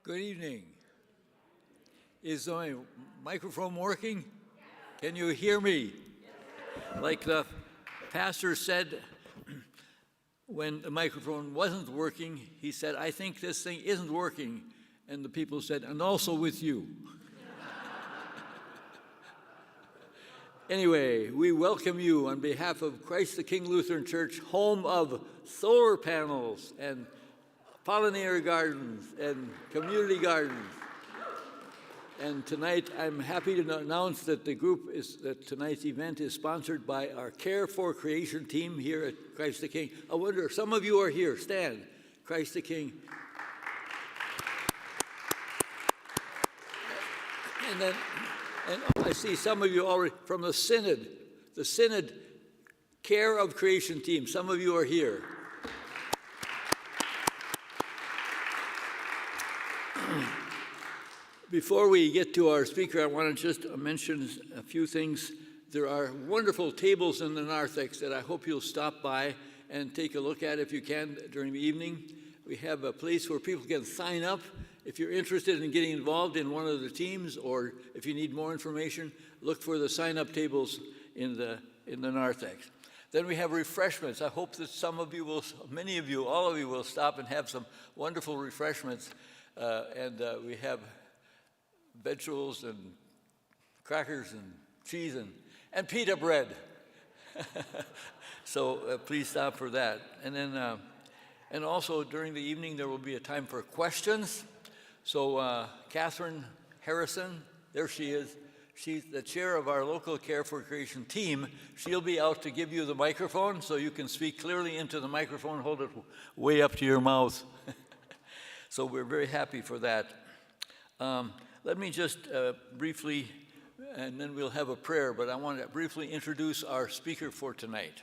Good evening. Is my microphone working? Can you hear me? Like the pastor said when the microphone wasn't working, he said, "I think this thing isn't working." And the people said, "And also with you." Anyway, we welcome you on behalf of Christ the King Lutheran Church, home of solar panels and pollinary gardens and community gardens. And tonight, I'm happy to announce that tonight's event is sponsored by our Care for Creation team here at Christ the King. I wonder, some of you are here. Stand, Christ the King. And I see some of you already from the Synod Care of Creation team. Some of you are here. Before we get to our speaker, I want to just mention a few things. There are wonderful tables in the narthex that I hope you'll stop by and take a look at if you can during the evening. We have a place where people can sign up if you're interested in getting involved in one of the teams, or if you need more information, look for the sign-up tables in the narthex. Then we have refreshments. I hope that many of you, all of you will stop and have some wonderful refreshments. We have vegetables and crackers and cheese and pita bread. So please stop for that. And then, and also during the evening, there will be a time for questions. So Catherine Harrison, there she is. She's the chair of our local Care for Creation team. She'll be out to give you the microphone so you can speak clearly into the microphone, hold it way up to your mouth. So we're very happy for that. Let me just briefly, and then we'll have a prayer, but I want to briefly introduce our speaker for tonight.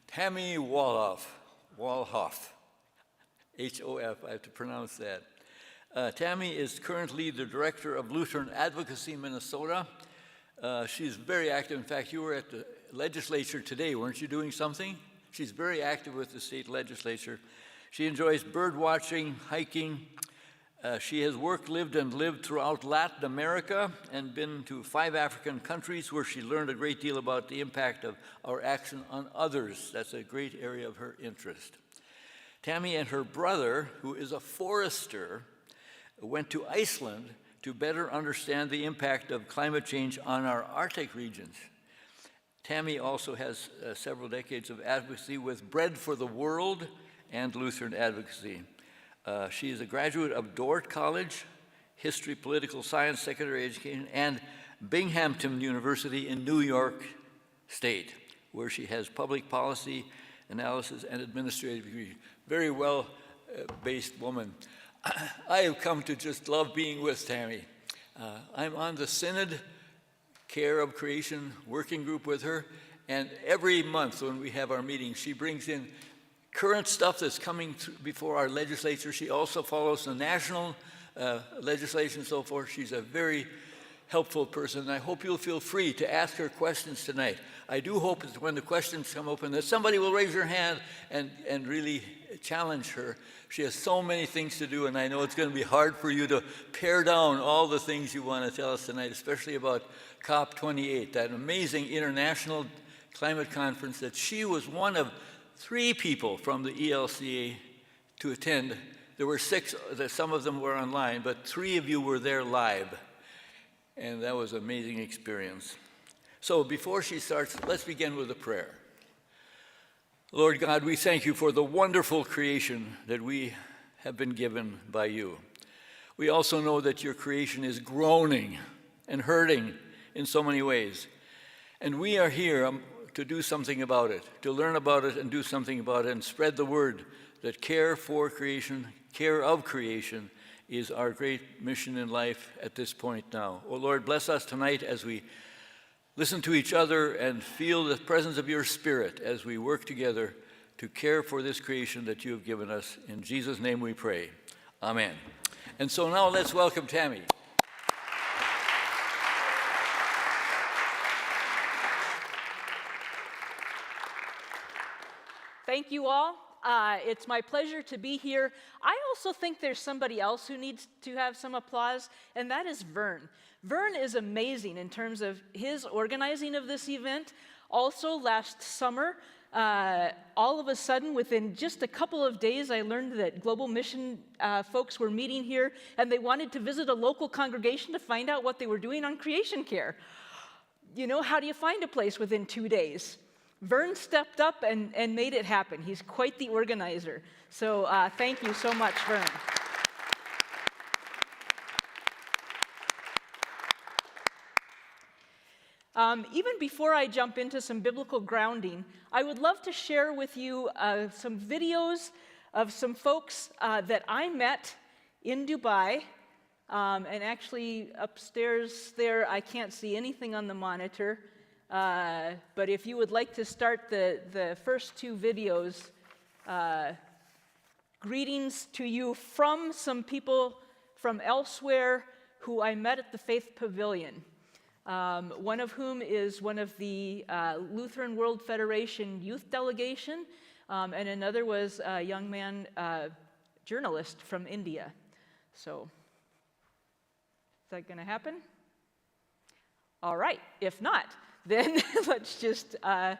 Tammy Walhof, H-O-F, I have to pronounce that. Tammy is currently the director of Lutheran Advocacy, Minnesota. She's very active. In fact, you were at the legislature today, weren't you, doing something? She's very active with the state legislature. She enjoys bird watching, hiking. She has lived throughout Latin America and been to 5 African countries where she learned a great deal about the impact of our action on others. That's a great area of her interest. Tammy and her brother, who is a forester, went to Iceland to better understand the impact of climate change on our Arctic regions. Tammy also has several decades of advocacy with Bread for the World and Lutheran Advocacy. She is a graduate of Dordt College, History, Political Science, Secondary Education, and Binghamton University in New York State, where she has public policy, analysis, and administrative degree. Very well-based woman. I have come to just love being with Tammy. I'm on the Synod Care of Creation working group with her, and every month when we have our meetings, she brings in current stuff that's coming before our legislature. She also follows the national legislation and so forth. She's a very helpful person, and I hope you'll feel free to ask her questions tonight. I do hope that when the questions come open that somebody will raise their hand and really challenge her. She has so many things to do, and I know it's going to be hard for you to pare down all the things you want to tell us tonight, especially about COP28, that amazing international climate conference that she was one of 3 people from the ELCA to attend. There were 6, some of them were online, but 3 of you were there live. And that was an amazing experience. So before she starts, let's begin with a prayer. Lord God, we thank you for the wonderful creation that we have been given by you. We also know that your creation is groaning and hurting in so many ways. And we are here to do something about it, to learn about it and do something about it and spread the word that care for creation, care of creation is our great mission in life at this point now. Oh Lord, bless us tonight as we listen to each other and feel the presence of your Spirit as we work together to care for this creation that you have given us. In Jesus' name we pray. Amen. And so now let's welcome Tammy. Thank you all. It's my pleasure to be here. I also think there's somebody else who needs to have some applause, and that is Vern. Vern is amazing in terms of his organizing of this event. Also, last summer, all of a sudden, within just a couple of days, I learned that Global Mission folks were meeting here, and they wanted to visit a local congregation to find out what they were doing on creation care. You know, how do you find a place within 2 days? Vern stepped up and made it happen. He's quite the organizer. So thank you so much, Vern. Even before I jump into some biblical grounding, I would love to share with you some videos of some folks that I met in Dubai. And actually, upstairs there, I can't see anything on the monitor. But if you would like to start the first two videos, greetings to you from some people from elsewhere who I met at the Faith Pavilion. One of whom is one of the Lutheran World Federation youth delegation, and another was a young man, journalist from India. So, is that going to happen? All right. If not, then let's just, oh.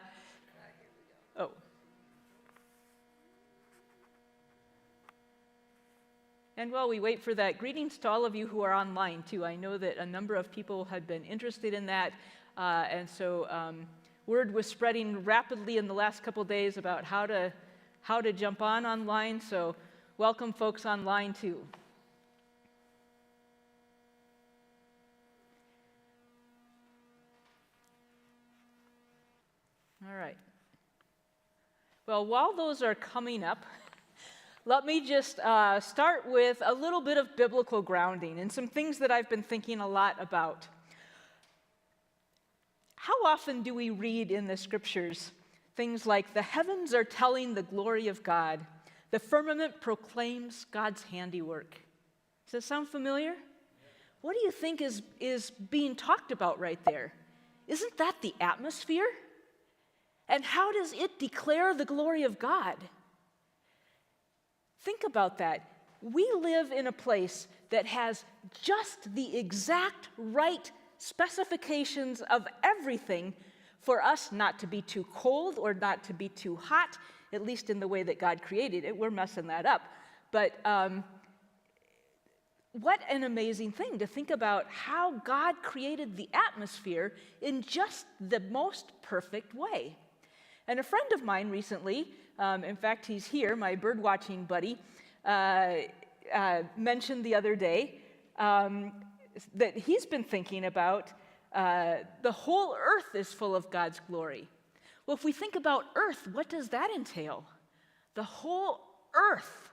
And while we wait for that, greetings to all of you who are online, too. I know that a number of people had been interested in that, and so word was spreading rapidly in the last couple days about how to jump on online, so welcome folks online, too. All right. Well, while those are coming up, let me just start with a little bit of biblical grounding and some things that I've been thinking a lot about. How often do we read in the scriptures things like, the heavens are telling the glory of God, the firmament proclaims God's handiwork? Does that sound familiar? What do you think is being talked about right there? Isn't that the atmosphere? And how does it declare the glory of God? Think about that. We live in a place that has just the exact right specifications of everything for us not to be too cold or not to be too hot, at least in the way that God created it. We're messing that up. But what an amazing thing to think about how God created the atmosphere in just the most perfect way. And a friend of mine recently, in fact, he's here, my bird watching buddy, mentioned the other day that he's been thinking about the whole earth is full of God's glory. Well, if we think about earth, what does that entail? The whole earth,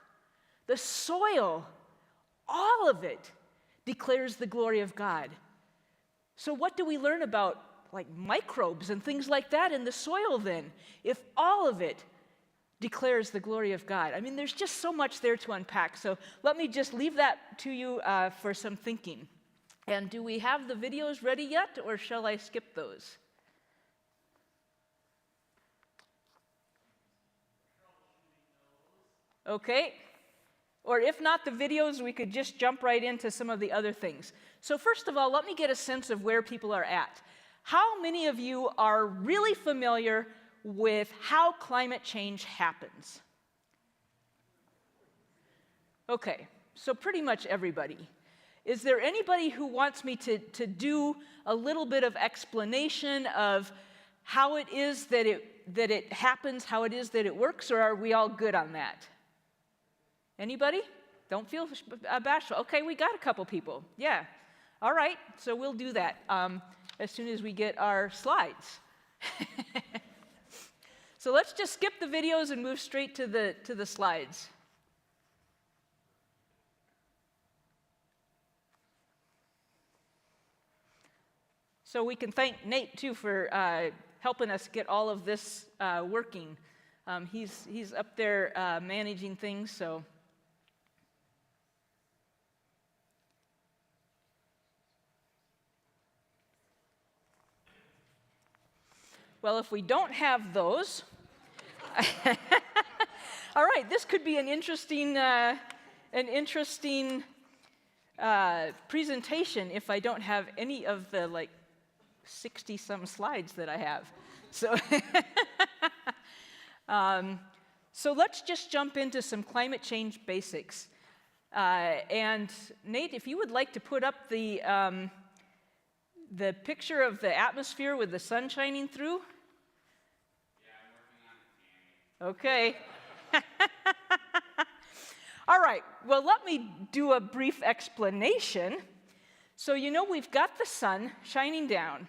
the soil, all of it declares the glory of God. So what do we learn about like microbes and things like that in the soil then, if all of it declares the glory of God? I mean, there's just so much there to unpack. So let me just leave that to you for some thinking. And do we have the videos ready yet, or shall I skip those? Okay. Or if not the videos, we could just jump right into some of the other things. So first of all, let me get a sense of where people are at. How many of you are really familiar with how climate change happens? Okay, so pretty much everybody. Is there anybody who wants me to do a little bit of explanation of how it is that it happens, how it is that it works, or are we all good on that? Anybody? Don't feel bashful. Okay, we got a couple people. Yeah. All right, so we'll do that as soon as we get our slides. So let's just skip the videos and move straight to the slides. So we can thank Nate, too, for helping us get all of this working. He's up there managing things, so. Well, if we don't have those, All right, this could be an interesting presentation if I don't have any of the like 60-some slides that I have. So, so let's just jump into some climate change basics. And Nate, if you would like to put up the picture of the atmosphere with the sun shining through. Yeah, I'm working on it, Tammy. Okay. All right, well, let me do a brief explanation. So, we've got the sun shining down,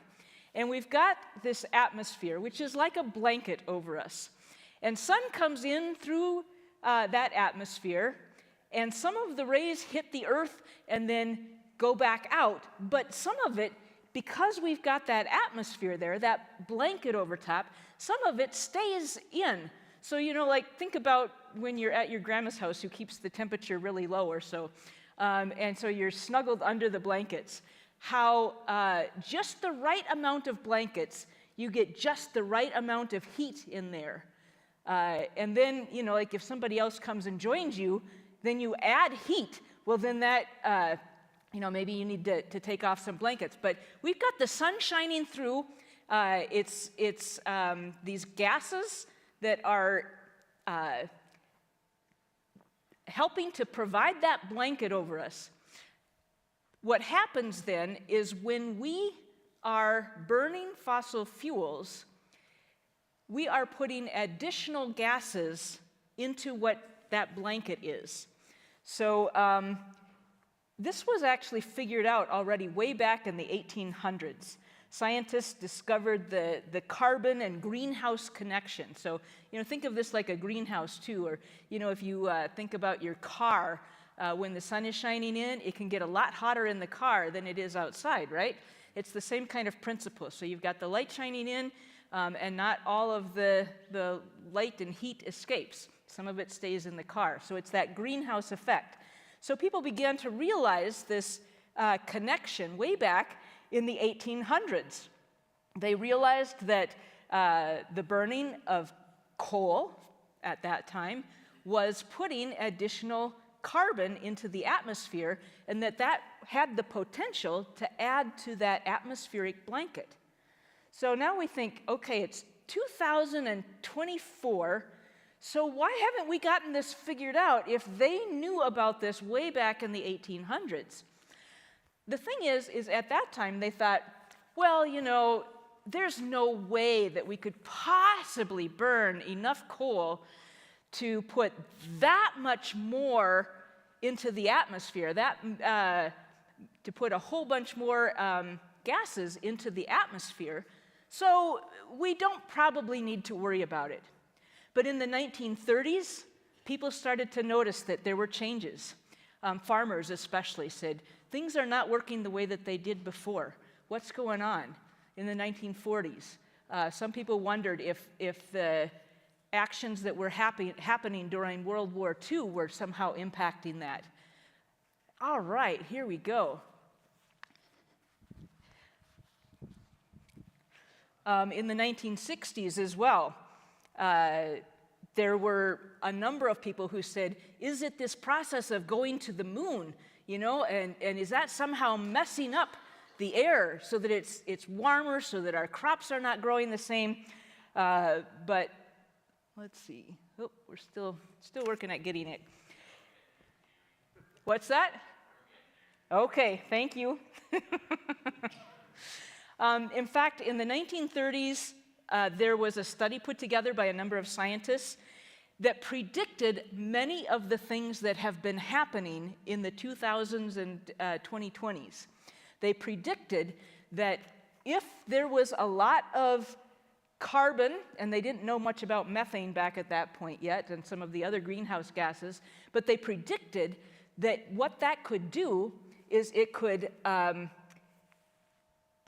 and we've got this atmosphere, which is like a blanket over us. And sun comes in through that atmosphere, and some of the rays hit the earth and then go back out. But some of it, because we've got that atmosphere there, that blanket over top, some of it stays in. So, think about when you're at your grandma's house who keeps the temperature really low or so. And so you're snuggled under the blankets. How just the right amount of blankets, you get just the right amount of heat in there. And then, like if somebody else comes and joins you, then you add heat. Well, then that, maybe you need to take off some blankets. But we've got the sun shining through. It's these gases that are helping to provide that blanket over us. What happens then is when we are burning fossil fuels, we are putting additional gases into what that blanket is. So this was actually figured out already way back in the 1800s. Scientists discovered the carbon and greenhouse connection. So, think of this like a greenhouse too, or, if you think about your car, when the sun is shining in, it can get a lot hotter in the car than it is outside, right? It's the same kind of principle. So you've got the light shining in, and not all of the light and heat escapes. Some of it stays in the car. So it's that greenhouse effect. So people began to realize this connection way back in the 1800s. They realized that the burning of coal at that time was putting additional carbon into the atmosphere, and that had the potential to add to that atmospheric blanket. So now we think, okay, it's 2024, so why haven't we gotten this figured out if they knew about this way back in the 1800s? The thing is at that time they thought, well, there's no way that we could possibly burn enough coal to put that much more into the atmosphere, to put a whole bunch more gases into the atmosphere, so we don't probably need to worry about it. But in the 1930s, people started to notice that there were changes. Farmers especially said, things are not working the way that they did before. What's going on? In the 1940s, some people wondered if the actions that were happening during World War II were somehow impacting that. All right, here we go. In the 1960s as well, there were a number of people who said, is it this process of going to the moon, and is that somehow messing up the air so that it's warmer, so that our crops are not growing the same? But let's see. Oh, we're still working at getting it. What's that? Okay, thank you. In fact, in the 1930s, there was a study put together by a number of scientists that predicted many of the things that have been happening in the 2000s and 2020s. They predicted that if there was a lot of carbon, and they didn't know much about methane back at that point yet, and some of the other greenhouse gases, but they predicted that what that could do is it could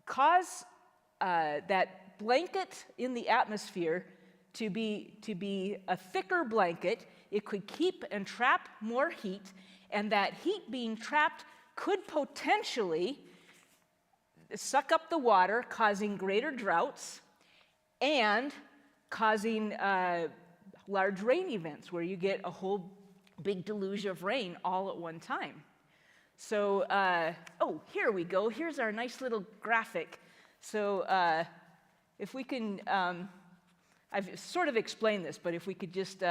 cause that blanket in the atmosphere to be a thicker blanket. It could keep and trap more heat, and that heat being trapped could potentially suck up the water, causing greater droughts and causing large rain events where you get a whole big deluge of rain all at one time. So, oh, here we go. Here's our nice little graphic. So if we can, I've sort of explained this, but if we could just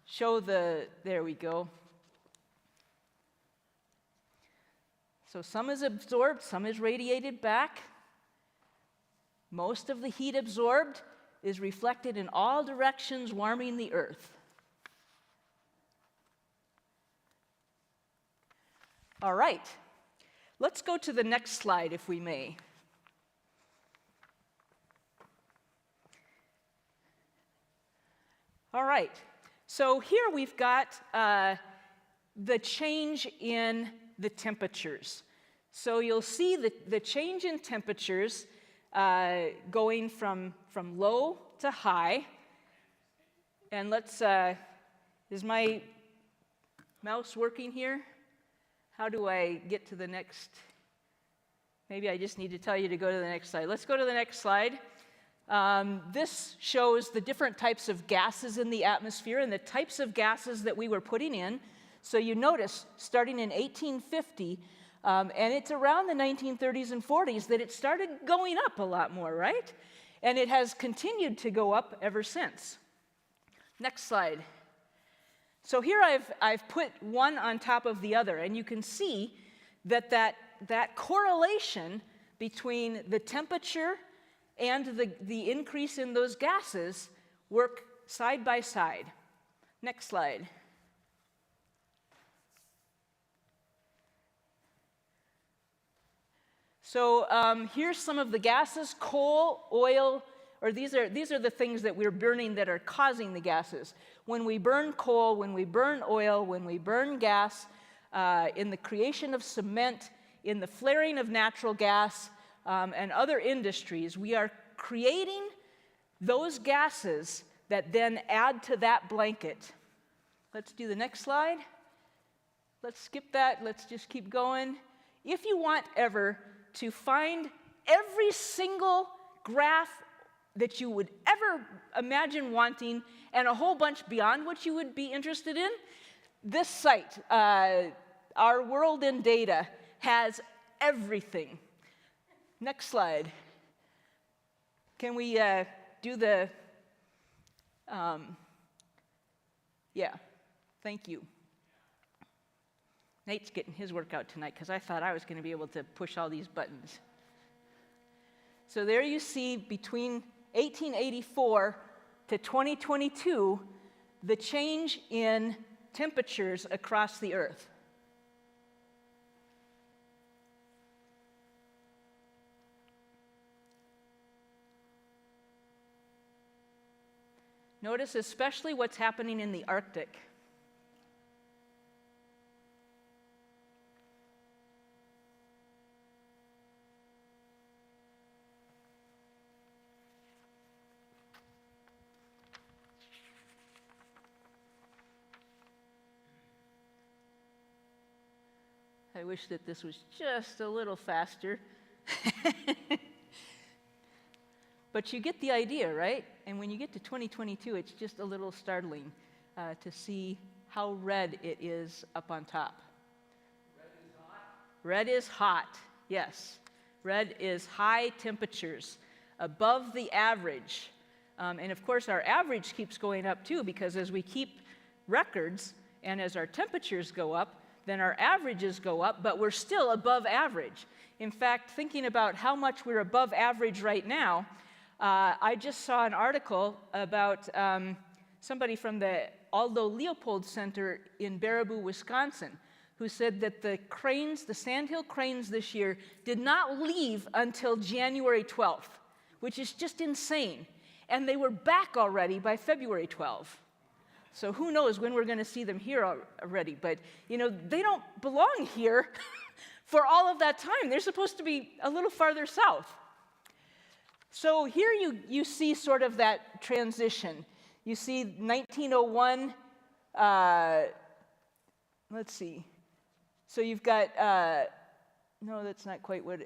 show there we go. So some is absorbed, some is radiated back. Most of the heat absorbed is reflected in all directions, warming the earth. All right, let's go to the next slide, if we may. All right, so here we've got the change in the temperatures. So you'll see the change in temperatures going from low to high. And let's, is my mouse working here? How do I get to the next? Maybe I just need to tell you to go to the next slide. Let's go to the next slide. This shows the different types of gases in the atmosphere and the types of gases that we were putting in. So you notice, starting in 1850, and it's around the 1930s and 40s that it started going up a lot more, right? And it has continued to go up ever since. Next slide. So here I've put one on top of the other, and you can see that correlation between the temperature and the increase in those gases work side by side. Next slide. So here's some of the gases: coal, oil, or these are the things that we're burning that are causing the gases. When we burn coal, when we burn oil, when we burn gas, in the creation of cement, in the flaring of natural gas, and other industries, we are creating those gases that then add to that blanket. Let's do the next slide. Let's skip that. Let's just keep going. If you want ever to find every single graph that you would ever imagine wanting, and a whole bunch beyond what you would be interested in, this site, Our World in Data, has everything. Next slide. Can we do the, yeah, thank you. Nate's getting his workout tonight because I thought I was going to be able to push all these buttons. So there you see, between 1884 to 2022, the change in temperatures across the earth. Notice especially what's happening in the Arctic. I wish that this was just a little faster. But you get the idea, right? And when you get to 2022, it's just a little startling to see how red it is up on top. Red is hot? Red is hot, yes. Red is high temperatures, above the average. And of course, our average keeps going up too, because as we keep records and as our temperatures go up, then our averages go up, but we're still above average. In fact, thinking about how much we're above average right now, I just saw an article about somebody from the Aldo Leopold Center in Baraboo, Wisconsin, who said that the cranes, the sandhill cranes this year, did not leave until January 12th, which is just insane. And they were back already by February 12th. So who knows when we're going to see them here already. But, you know, they don't belong here for all of that time. They're supposed to be a little farther south. So here you see sort of that transition. You see 1901, let's see. So you've got, no, that's not quite what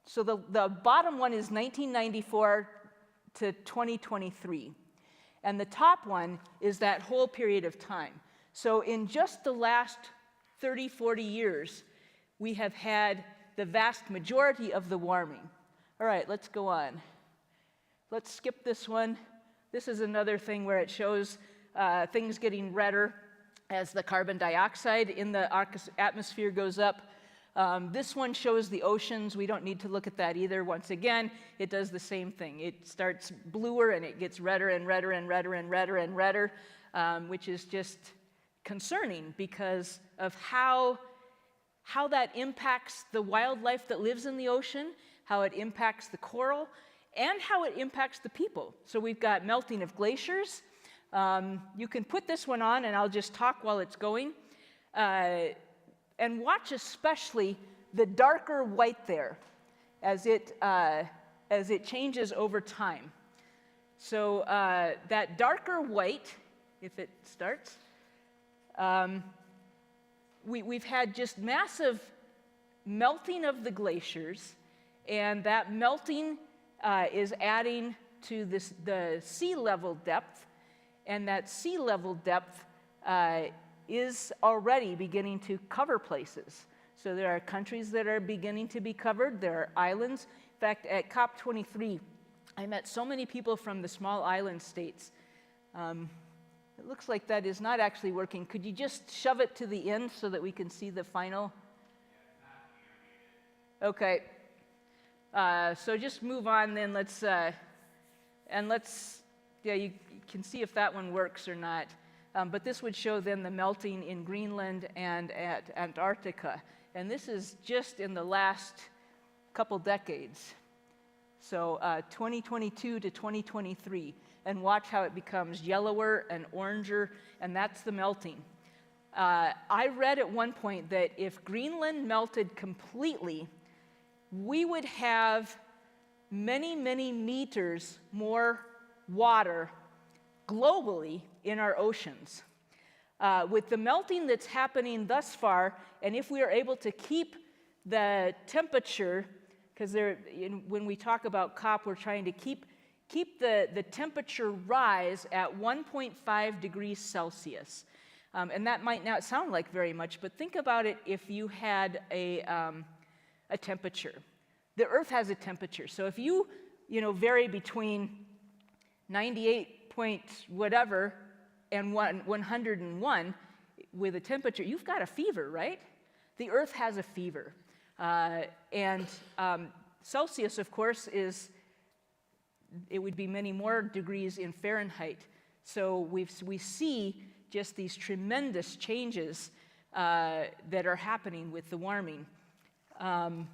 so the bottom one is 1994 to 2023. And the top one is that whole period of time. So in just the last 30, 40 years, we have had the vast majority of the warming. All right, let's go on. Let's skip this one. This is another thing where it shows things getting redder as the carbon dioxide in the atmosphere goes up. This one shows the oceans. We don't need to look at that either. Once again, it does the same thing. It starts bluer and it gets redder and redder and redder and redder and redder, which is just concerning because of how that impacts the wildlife that lives in the ocean, how it impacts the coral, and how it impacts the people. So we've got melting of glaciers. You can put this one on, and I'll just talk while it's going. And watch especially the darker white there as it changes over time. So that darker white, if it starts, we've had just massive melting of the glaciers, and that melting is adding to the sea level depth, and that sea level depth is already beginning to cover places. So there are countries that are beginning to be covered. There are islands. In fact, at COP23, I met so many people from the small island states. It looks like that is not actually working. Could you just shove it to the end so that we can see the final? Okay. So just move on then. You can see if that one works or not. But this would show then the melting in Greenland and at Antarctica. And this is just in the last couple decades. So 2022 to 2023. And watch how it becomes yellower and oranger, and that's the melting. I read at one point that if Greenland melted completely, we would have many, many meters more water globally in our oceans. With the melting that's happening thus far, and if we are able to keep the temperature, because when we talk about COP, we're trying to keep the temperature rise at 1.5 degrees Celsius. And that might not sound like very much, but think about it if you had a temperature. The Earth has a temperature. So if you vary between 98 point whatever and 101 with a temperature, you've got a fever, right? The Earth has a fever. And Celsius, of course, it would be many more degrees in Fahrenheit. So we see just these tremendous changes that are happening with the warming. And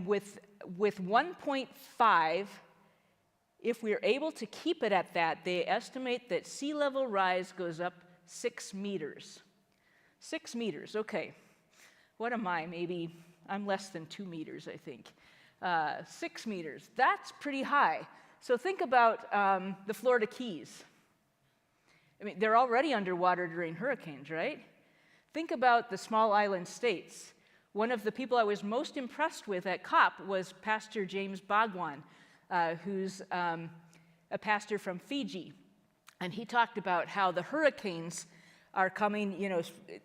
with 1.5, if we're able to keep it at that, they estimate that sea level rise goes up 6 meters. 6 meters, okay. What am I? Maybe I'm less than 2 meters, I think. 6 meters, that's pretty high. So think about the Florida Keys. I mean, they're already underwater during hurricanes, right? Think about the small island states. One of the people I was most impressed with at COP was Pastor James Bhagwan, who's a pastor from Fiji. And he talked about how the hurricanes are coming,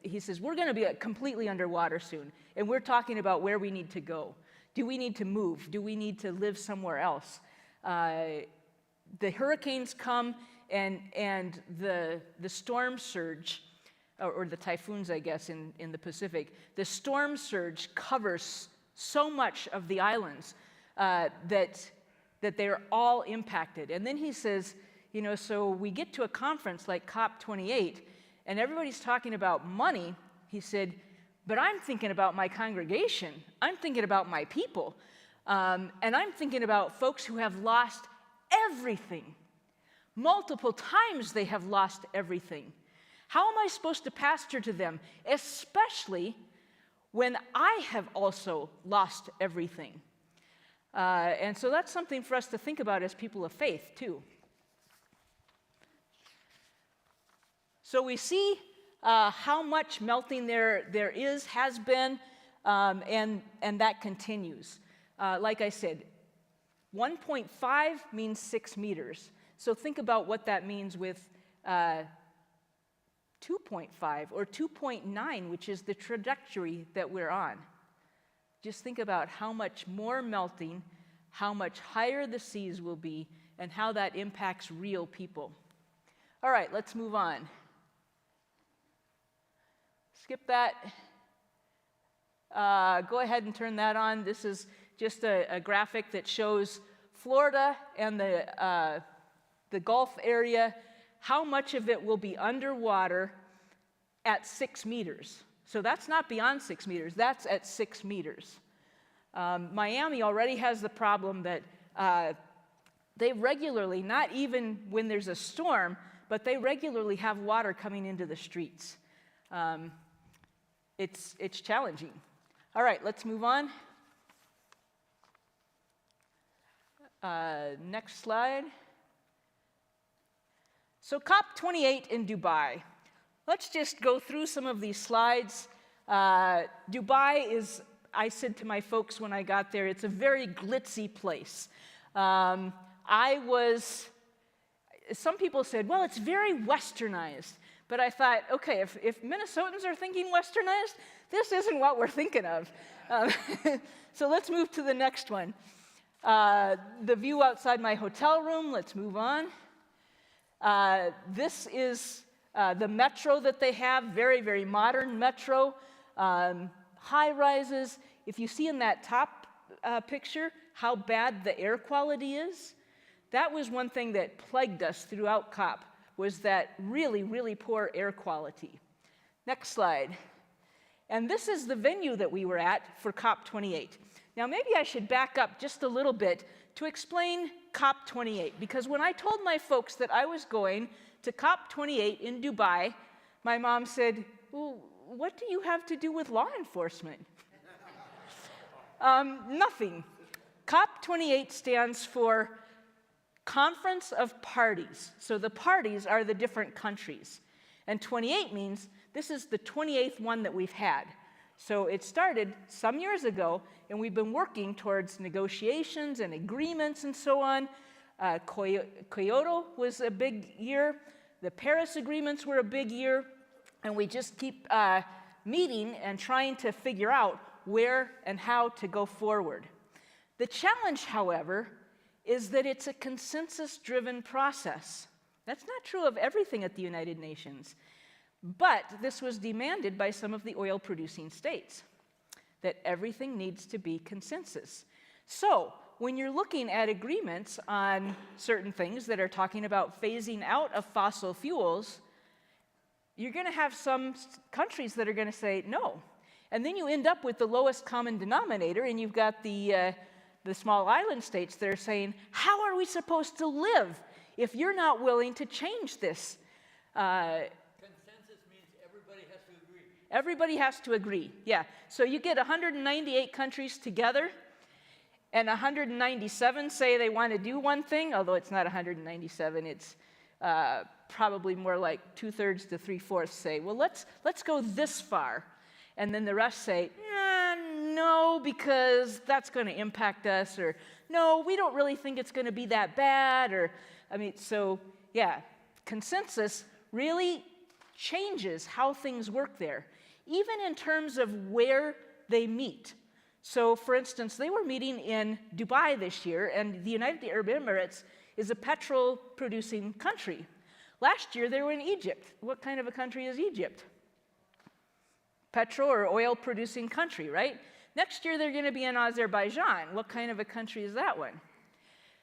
he says, we're going to be completely underwater soon. And we're talking about where we need to go. Do we need to move? Do we need to live somewhere else? The hurricanes come and the storm surge, or the typhoons, I guess, in the Pacific, the storm surge covers so much of the islands that they're all impacted. And then he says, so we get to a conference like COP28, and everybody's talking about money. He said, but I'm thinking about my congregation. I'm thinking about my people. And I'm thinking about folks who have lost everything. Multiple times they have lost everything. How am I supposed to pastor to them, especially when I have also lost everything? And so that's something for us to think about as people of faith, too. So we see how much melting there has been, and that continues. Like I said, 1.5 means 6 meters. So think about what that means with 2.5 or 2.9, which is the trajectory that we're on. Just think about how much more melting, how much higher the seas will be, and how that impacts real people. All right, let's move on. Skip that. Go ahead and turn that on. This is just a graphic that shows Florida and the Gulf area, how much of it will be underwater at 6 meters. So that's not beyond 6 meters, that's at 6 meters. Miami already has the problem that they regularly, not even when there's a storm, but they regularly have water coming into the streets. It's challenging. All right, let's move on. Next slide. So COP28 in Dubai. Let's just go through some of these slides. Dubai is, I said to my folks when I got there, it's a very glitzy place. Some people said, well, it's very westernized. But I thought, okay, if Minnesotans are thinking westernized, this isn't what we're thinking of. So let's move to the next one. The view outside my hotel room, let's move on. This is the metro that they have, very, very modern metro, high rises. If you see in that top picture how bad the air quality is, that was one thing that plagued us throughout COP, was that really, really poor air quality. Next slide. And this is the venue that we were at for COP28. Now, maybe I should back up just a little bit to explain COP28, because when I told my folks that I was going to COP28 in Dubai, my mom said, well, what do you have to do with law enforcement? Nothing. COP28 stands for Conference of Parties. So the parties are the different countries. And 28 means this is the 28th one that we've had. So it started some years ago, and we've been working towards negotiations and agreements and so on. Kyoto was a big year. The Paris agreements were a big year. And we just keep meeting and trying to figure out where and how to go forward. The challenge, however, is that it's a consensus-driven process. That's not true of everything at the United Nations. But this was demanded by some of the oil-producing states, that everything needs to be consensus. So when you're looking at agreements on certain things that are talking about phasing out of fossil fuels, you're going to have some countries that are going to say no. And then you end up with the lowest common denominator, and you've got the small island states that are saying, how are we supposed to live if you're not willing to change this? Consensus means everybody has to agree. Everybody has to agree, yeah. So you get 198 countries together, and 197 say they want to do one thing, although it's not 197, it's probably more like 2/3 to 3/4 say, well, let's go this far. And then the rest say, no, because that's going to impact us, or no, we don't really think it's going to be that bad, or, so, yeah, consensus really changes how things work there, even in terms of where they meet. So, for instance, they were meeting in Dubai this year, and the United Arab Emirates is a petrol-producing country. Last year, they were in Egypt. What kind of a country is Egypt? Petrol or oil-producing country, right? Next year, they're going to be in Azerbaijan. What kind of a country is that one?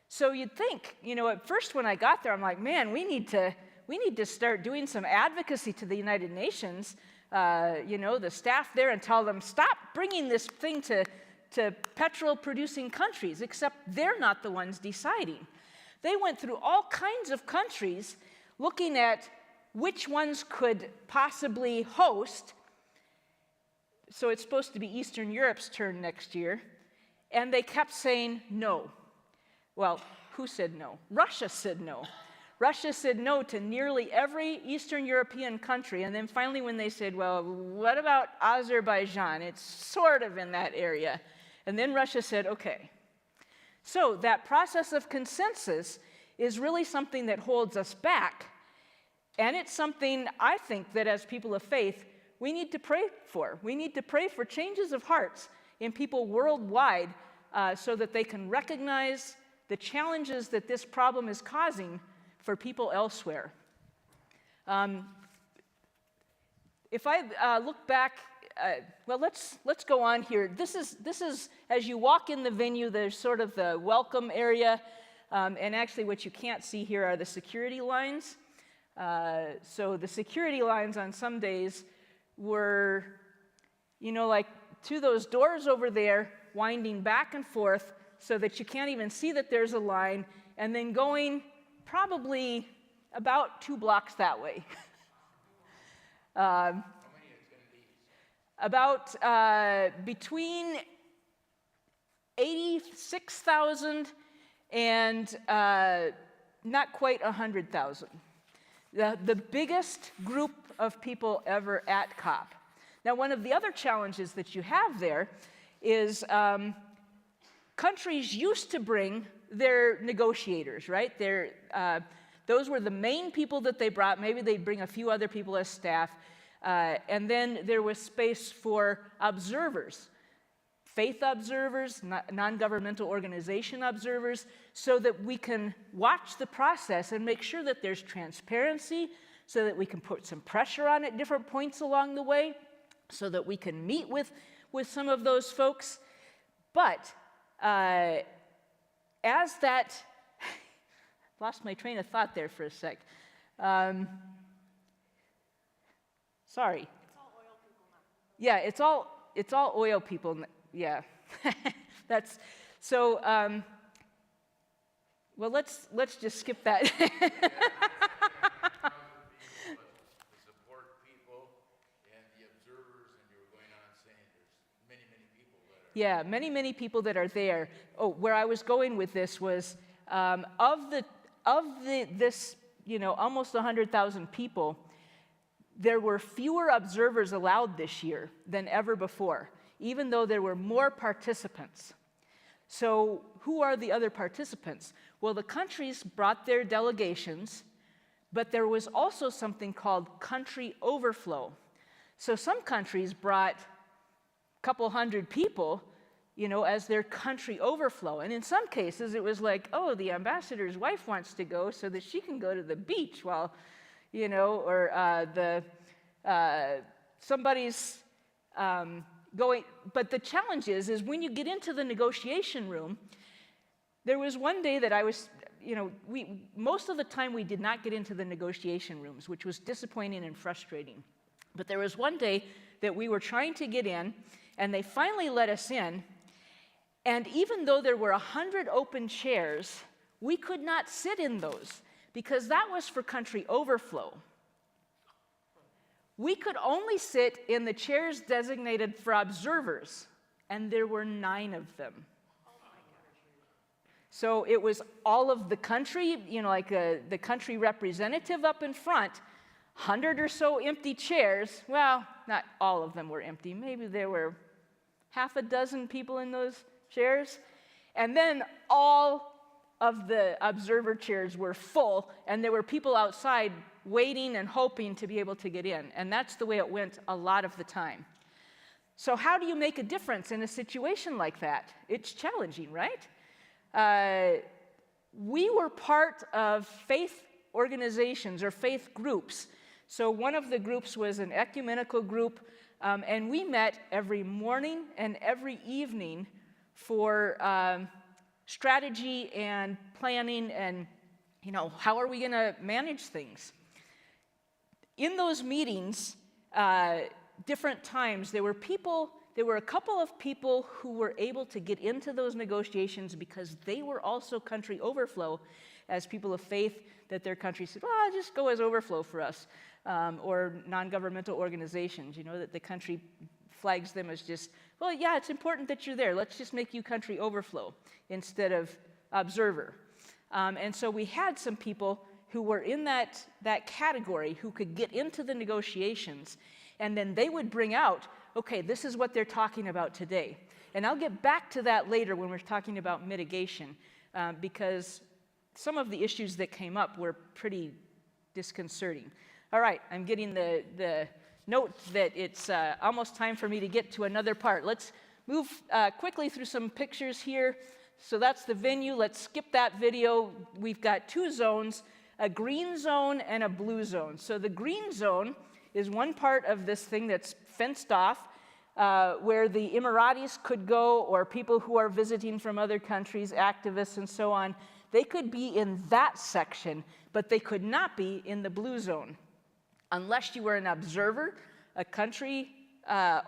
So you'd think, at first when I got there, I'm like, man, we need to start doing some advocacy to the United Nations, the staff there, and tell them, stop bringing this thing to petrol-producing countries, except they're not the ones deciding. They went through all kinds of countries looking at which ones could possibly host. So it's supposed to be Eastern Europe's turn next year, and they kept saying no. Well, who said no? Russia said no. Russia said no to nearly every Eastern European country, and then finally when they said, well, what about Azerbaijan? It's sort of in that area. And then Russia said, okay. So that process of consensus is really something that holds us back. And it's something I think that as people of faith, we need to pray for. We need to pray for changes of hearts in people worldwide so that they can recognize the challenges that this problem is causing for people elsewhere. If I look back, well, let's go on here. This is as you walk in the venue, there's sort of the welcome area, and actually what you can't see here are the security lines. So the security lines on some days were, like to those doors over there, winding back and forth so that you can't even see that there's a line, and then going probably about 2 blocks that way. How many attendees? About between 86,000 and not quite 100,000. The biggest group of people ever at COP. Now, one of the other challenges that you have there is countries used to bring their negotiators, right? Those were the main people that they brought. Maybe they'd bring a few other people as staff. And then there was space for observers, faith observers, non-governmental organization observers, so that we can watch the process and make sure that there's transparency, so that we can put some pressure on at different points along the way, so that we can meet with some of those folks. But as that, lost my train of thought there for a sec. Sorry. It's all oil people now. Yeah, it's all oil people. Yeah, that's so. Well, let's just skip that. The support people and the observers, and you were going on saying there's many people that are. Yeah, many people that are there. Oh, where I was going with this was of this almost 100,000 people. There were fewer observers allowed this year than ever before, even though there were more participants. So who are the other participants? Well, the countries brought their delegations, but there was also something called country overflow. So some countries brought a couple hundred people, as their country overflow. And in some cases, it was like, oh, the ambassador's wife wants to go so that she can go to the beach while or somebody's going. But the challenge is when you get into the negotiation room, there was one day that I was, most of the time we did not get into the negotiation rooms, which was disappointing and frustrating. But there was one day that we were trying to get in, and they finally let us in. And even though there were 100 open chairs, we could not sit in those, because that was for country overflow. We could only sit in the chairs designated for observers, and there were 9 of them. So it was all of the country, like the country representative up in front, 100 or so empty chairs. Well, not all of them were empty. Maybe there were half a dozen people in those chairs. And then all of the observer chairs were full, and there were people outside waiting and hoping to be able to get in. And that's the way it went a lot of the time. So how do you make a difference in a situation like that? It's challenging, right? We were part of faith organizations or faith groups. So one of the groups was an ecumenical group, and we met every morning and every evening for strategy and planning and, how are we going to manage things? In those meetings, different times, there were a couple of people who were able to get into those negotiations because they were also country overflow as people of faith, that their country said, well, just go as overflow for us, or non-governmental organizations, that the country flags them as just, well, yeah, it's important that you're there. Let's just make you country overflow instead of observer. And so we had some people who were in that category who could get into the negotiations, and then they would bring out, okay, this is what they're talking about today. And I'll get back to that later when we're talking about mitigation, because some of the issues that came up were pretty disconcerting. All right, I'm getting the note that it's almost time for me to get to another part. Let's move quickly through some pictures here. So that's the venue. Let's skip that video. We've got two zones, a green zone and a blue zone. So the green zone is one part of this thing that's fenced off, where the Emiratis could go, or people who are visiting from other countries, activists and so on. They could be in that section, but they could not be in the blue zone unless you were an observer, a country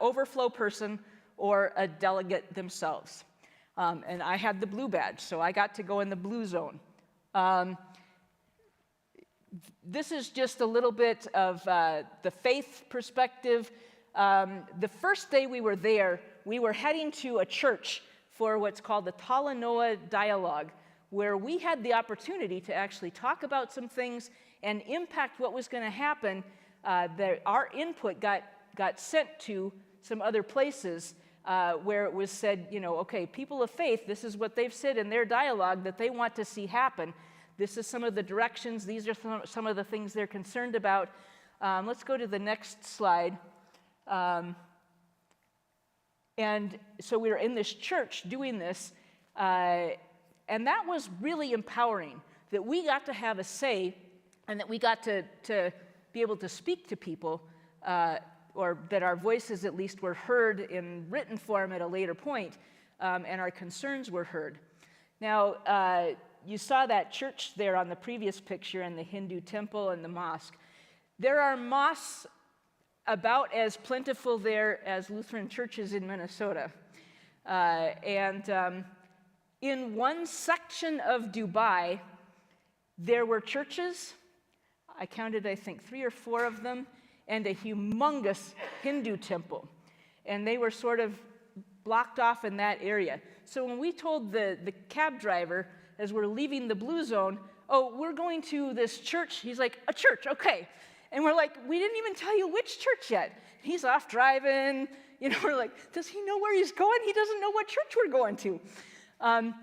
overflow person, or a delegate themselves. And I had the blue badge, so I got to go in the blue zone. This is just a little bit of the faith perspective. The first day we were there, we were heading to a church for what's called the Talanoa Dialogue, where we had the opportunity to actually talk about some things and impact what was going to happen. Our input got sent to some other places where it was said, okay, people of faith, this is what they've said in their dialogue that they want to see happen. This is some of the directions. These are some of the things they're concerned about. Let's go to the next slide. And so we were in this church doing this, and that was really empowering, that we got to have a say and that we got to be able to speak to people, or that our voices at least were heard in written form at a later point, and our concerns were heard. Now, you saw that church there on the previous picture, and the Hindu temple and the mosque. There are mosques about as plentiful there as Lutheran churches in Minnesota. In one section of Dubai, there were churches. I counted, I think, 3 or 4 of them, and a humongous Hindu temple. And they were sort of blocked off in that area. So when we told the cab driver, as we're leaving the blue zone, oh, we're going to this church, he's like, a church, okay. And we're like, we didn't even tell you which church yet. He's off driving, we're like, does he know where he's going? He doesn't know what church we're going to. And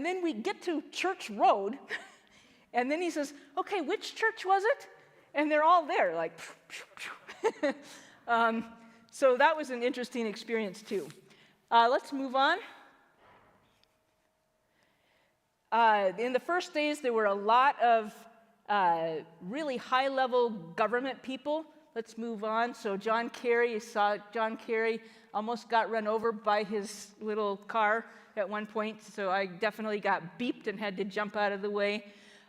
then we get to Church Road, and then he says, okay, which church was it? And they're all there, like, so that was an interesting experience too. Let's move on. In the first days, there were a lot of really high-level government people. Let's move on. So John Kerry, you saw John Kerry almost got run over by his little car at one point, so I definitely got beeped and had to jump out of the way.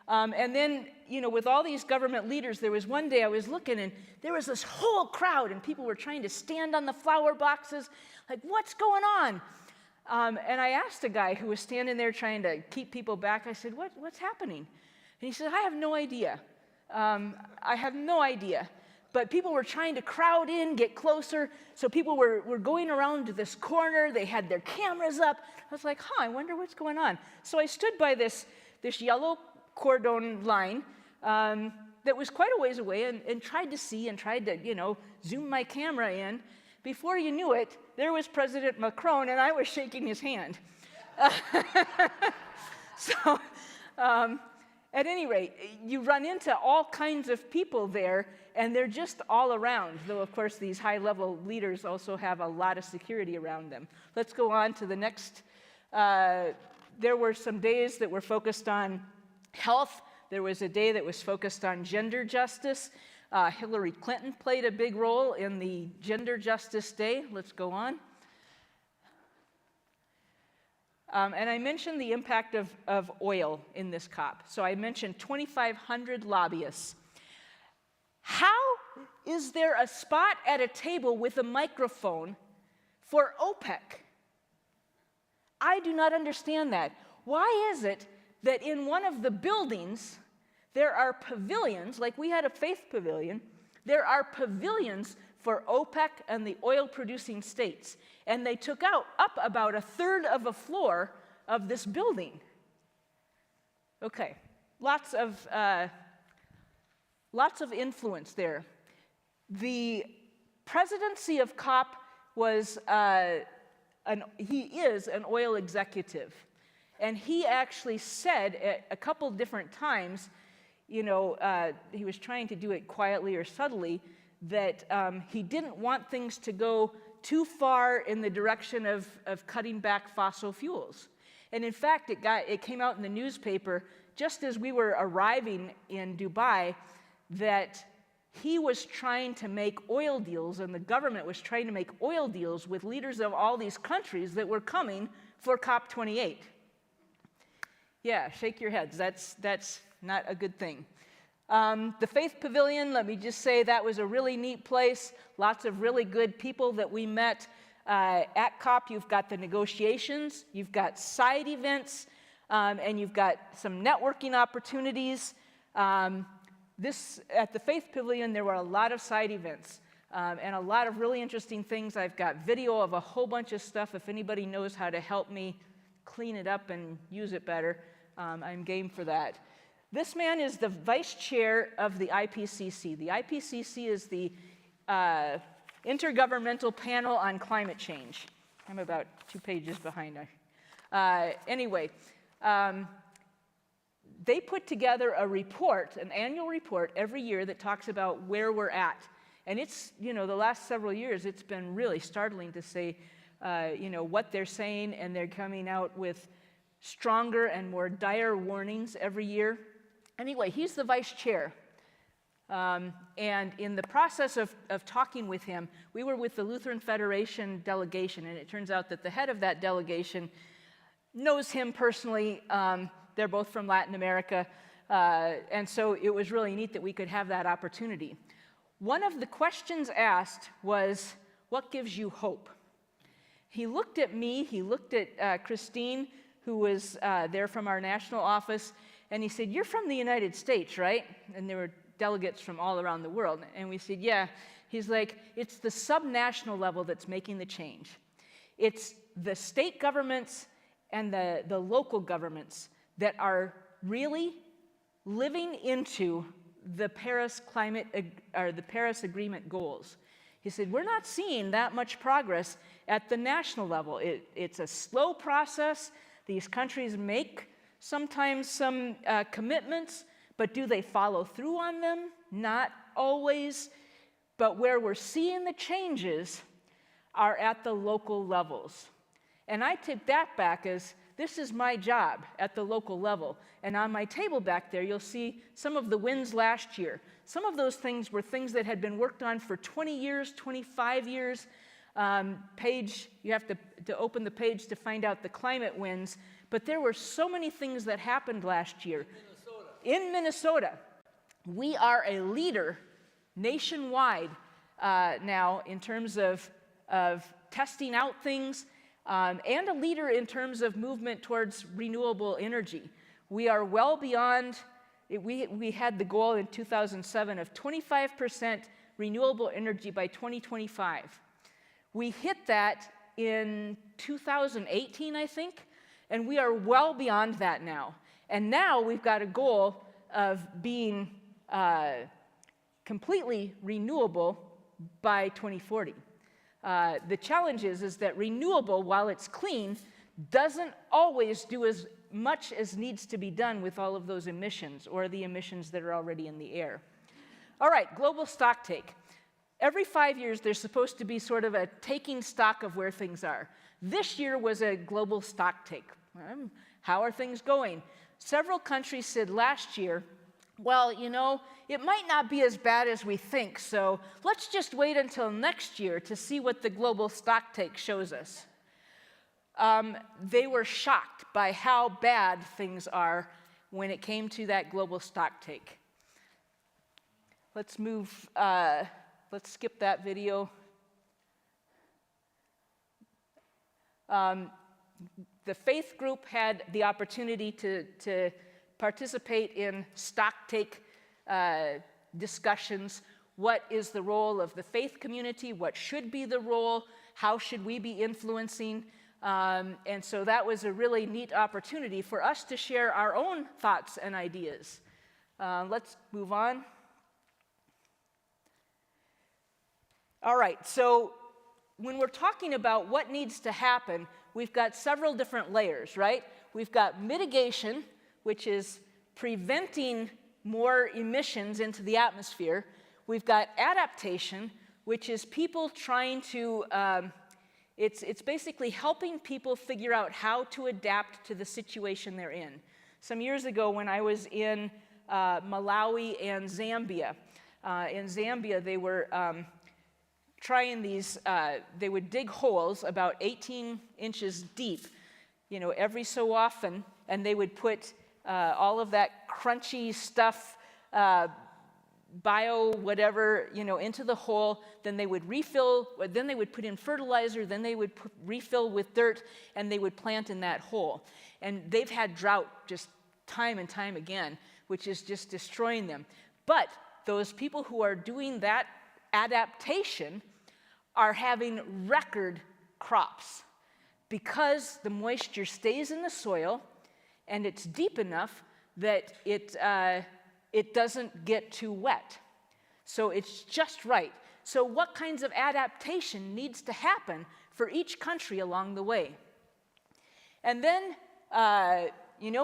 And then, with all these government leaders, there was one day I was looking, and there was this whole crowd, and people were trying to stand on the flower boxes, like, what's going on? And I asked a guy who was standing there trying to keep people back, I said, what's happening? And he said, I have no idea. I have no idea. But people were trying to crowd in, get closer, so people were going around to this corner, they had their cameras up. I was like, I wonder what's going on. So I stood by this yellow cordon line that was quite a ways away and tried to see and tried to, zoom my camera in. Before you knew it, there was President Macron, and I was shaking his hand. So, at any rate, you run into all kinds of people there, and they're just all around, though, of course, these high-level leaders also have a lot of security around them. Let's go on to the next. There were some days that were focused on health. There was a day that was focused on gender justice. Hillary Clinton played a big role in the Gender Justice Day. Let's go on. And I mentioned the impact of oil in this COP. So I mentioned 2,500 lobbyists. How is there a spot at a table with a microphone for OPEC? I do not understand that. Why is it that in one of the buildings there are pavilions, like we had a faith pavilion, there are pavilions for OPEC and the oil-producing states, and they took up about a third of a floor of this building. Okay, lots of influence there. The presidency of COP was he is an oil executive, And he actually said at a couple different times, he was trying to do it quietly or subtly, that he didn't want things to go too far in the direction of cutting back fossil fuels. And in fact, it came out in the newspaper just as we were arriving in Dubai that he was trying to make oil deals, and the government was trying to make oil deals with leaders of all these countries that were coming for COP28. Yeah, shake your heads. That's not a good thing. The Faith Pavilion, let me just say that was a really neat place. Lots of really good people that we met. At COP, you've got the negotiations, you've got side events, and you've got some networking opportunities. At the Faith Pavilion, there were a lot of side events and a lot of really interesting things. I've got video of a whole bunch of stuff. If anybody knows how to help me clean it up and use it better, I'm game for that. This man is the vice chair of the IPCC. The IPCC is the Intergovernmental Panel on Climate Change. I'm about 2 pages behind. Anyway, they put together a report, an annual report every year that talks about where we're at. And it's, the last several years, it's been really startling to say, what they're saying, and they're coming out with stronger and more dire warnings every year. Anyway, he's the vice chair. And in the process of talking with him, we were with the Lutheran Federation delegation, and it turns out that the head of that delegation knows him personally. They're both from Latin America, and so it was really neat that we could have that opportunity. One of the questions asked was, what gives you hope? He looked at me, he looked at Christine, who was there from our national office, and he said, you're from the United States, right? And there were delegates from all around the world. And we said, yeah. He's like, it's the subnational level that's making the change. It's the state governments and the local governments that are really living into the Paris Agreement goals. He said, we're not seeing that much progress at the national level. It's a slow process. These countries make sometimes some commitments, but do they follow through on them? Not always. But where we're seeing the changes are at the local levels. And I take that back as, this is my job at the local level. And on my table back there, you'll see some of the wins last year. Some of those things were things that had been worked on for 20 years, 25 years. You have to open the page to find out the climate wins. But there were so many things that happened last year. In Minnesota, we are a leader nationwide now in terms of testing out things, and a leader in terms of movement towards renewable energy. We are well beyond, we had the goal in 2007 of 25% renewable energy by 2025. We hit that in 2018, I think, and we are well beyond that now. And now we've got a goal of being completely renewable by 2040. The challenge is that renewable, while it's clean, doesn't always do as much as needs to be done with all of those emissions or the emissions that are already in the air. All right, global stock take. Every 5 years, there's supposed to be sort of a taking stock of where things are. This year was a global stock take. How are things going? Several countries said last year, well, it might not be as bad as we think, so let's just wait until next year to see what the global stock take shows us. They were shocked by how bad things are when it came to that global stock take. Let's skip that video. The faith group had the opportunity to participate in stock take discussions. What is the role of the faith community? What should be the role? How should we be influencing? And so that was a really neat opportunity for us to share our own thoughts and ideas. Let's move on. All right, so when we're talking about what needs to happen, we've got several different layers, right? we've got mitigation, which is preventing more emissions into the atmosphere. We've got adaptation, which is people trying to, it's basically helping people figure out how to adapt to the situation they're in. Some years ago when I was in Malawi and Zambia, they were trying these, they would dig holes about 18 inches deep, every so often, and they would put all of that crunchy stuff, bio whatever, into the hole. Then they would refill, then they would put in fertilizer, then they would refill with dirt, and they would plant in that hole. And they've had drought just time and time again, which is just destroying them. But those people who are doing that adaptation are having record crops because the moisture stays in the soil and it's deep enough that it doesn't get too wet. So it's just right. So what kinds of adaptation needs to happen for each country along the way? And then,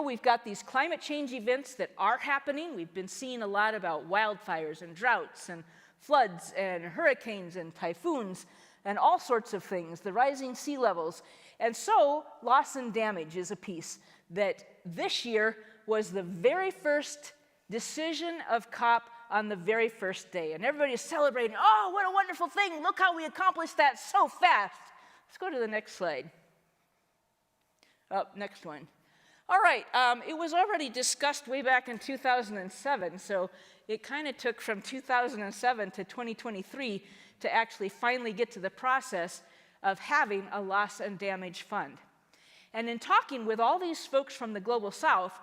we've got these climate change events that are happening. We've been seeing a lot about wildfires and droughts and floods and hurricanes and typhoons and all sorts of things, the rising sea levels. And so loss and damage is a piece that this year was the very first decision of COP on the very first day. And everybody's celebrating, oh, what a wonderful thing. Look how we accomplished that so fast. Let's go to the next slide. Oh, next one. All right, it was already discussed way back in 2007, so it kind of took from 2007 to 2023 to actually finally get to the process of having a loss and damage fund. And in talking with all these folks from the Global South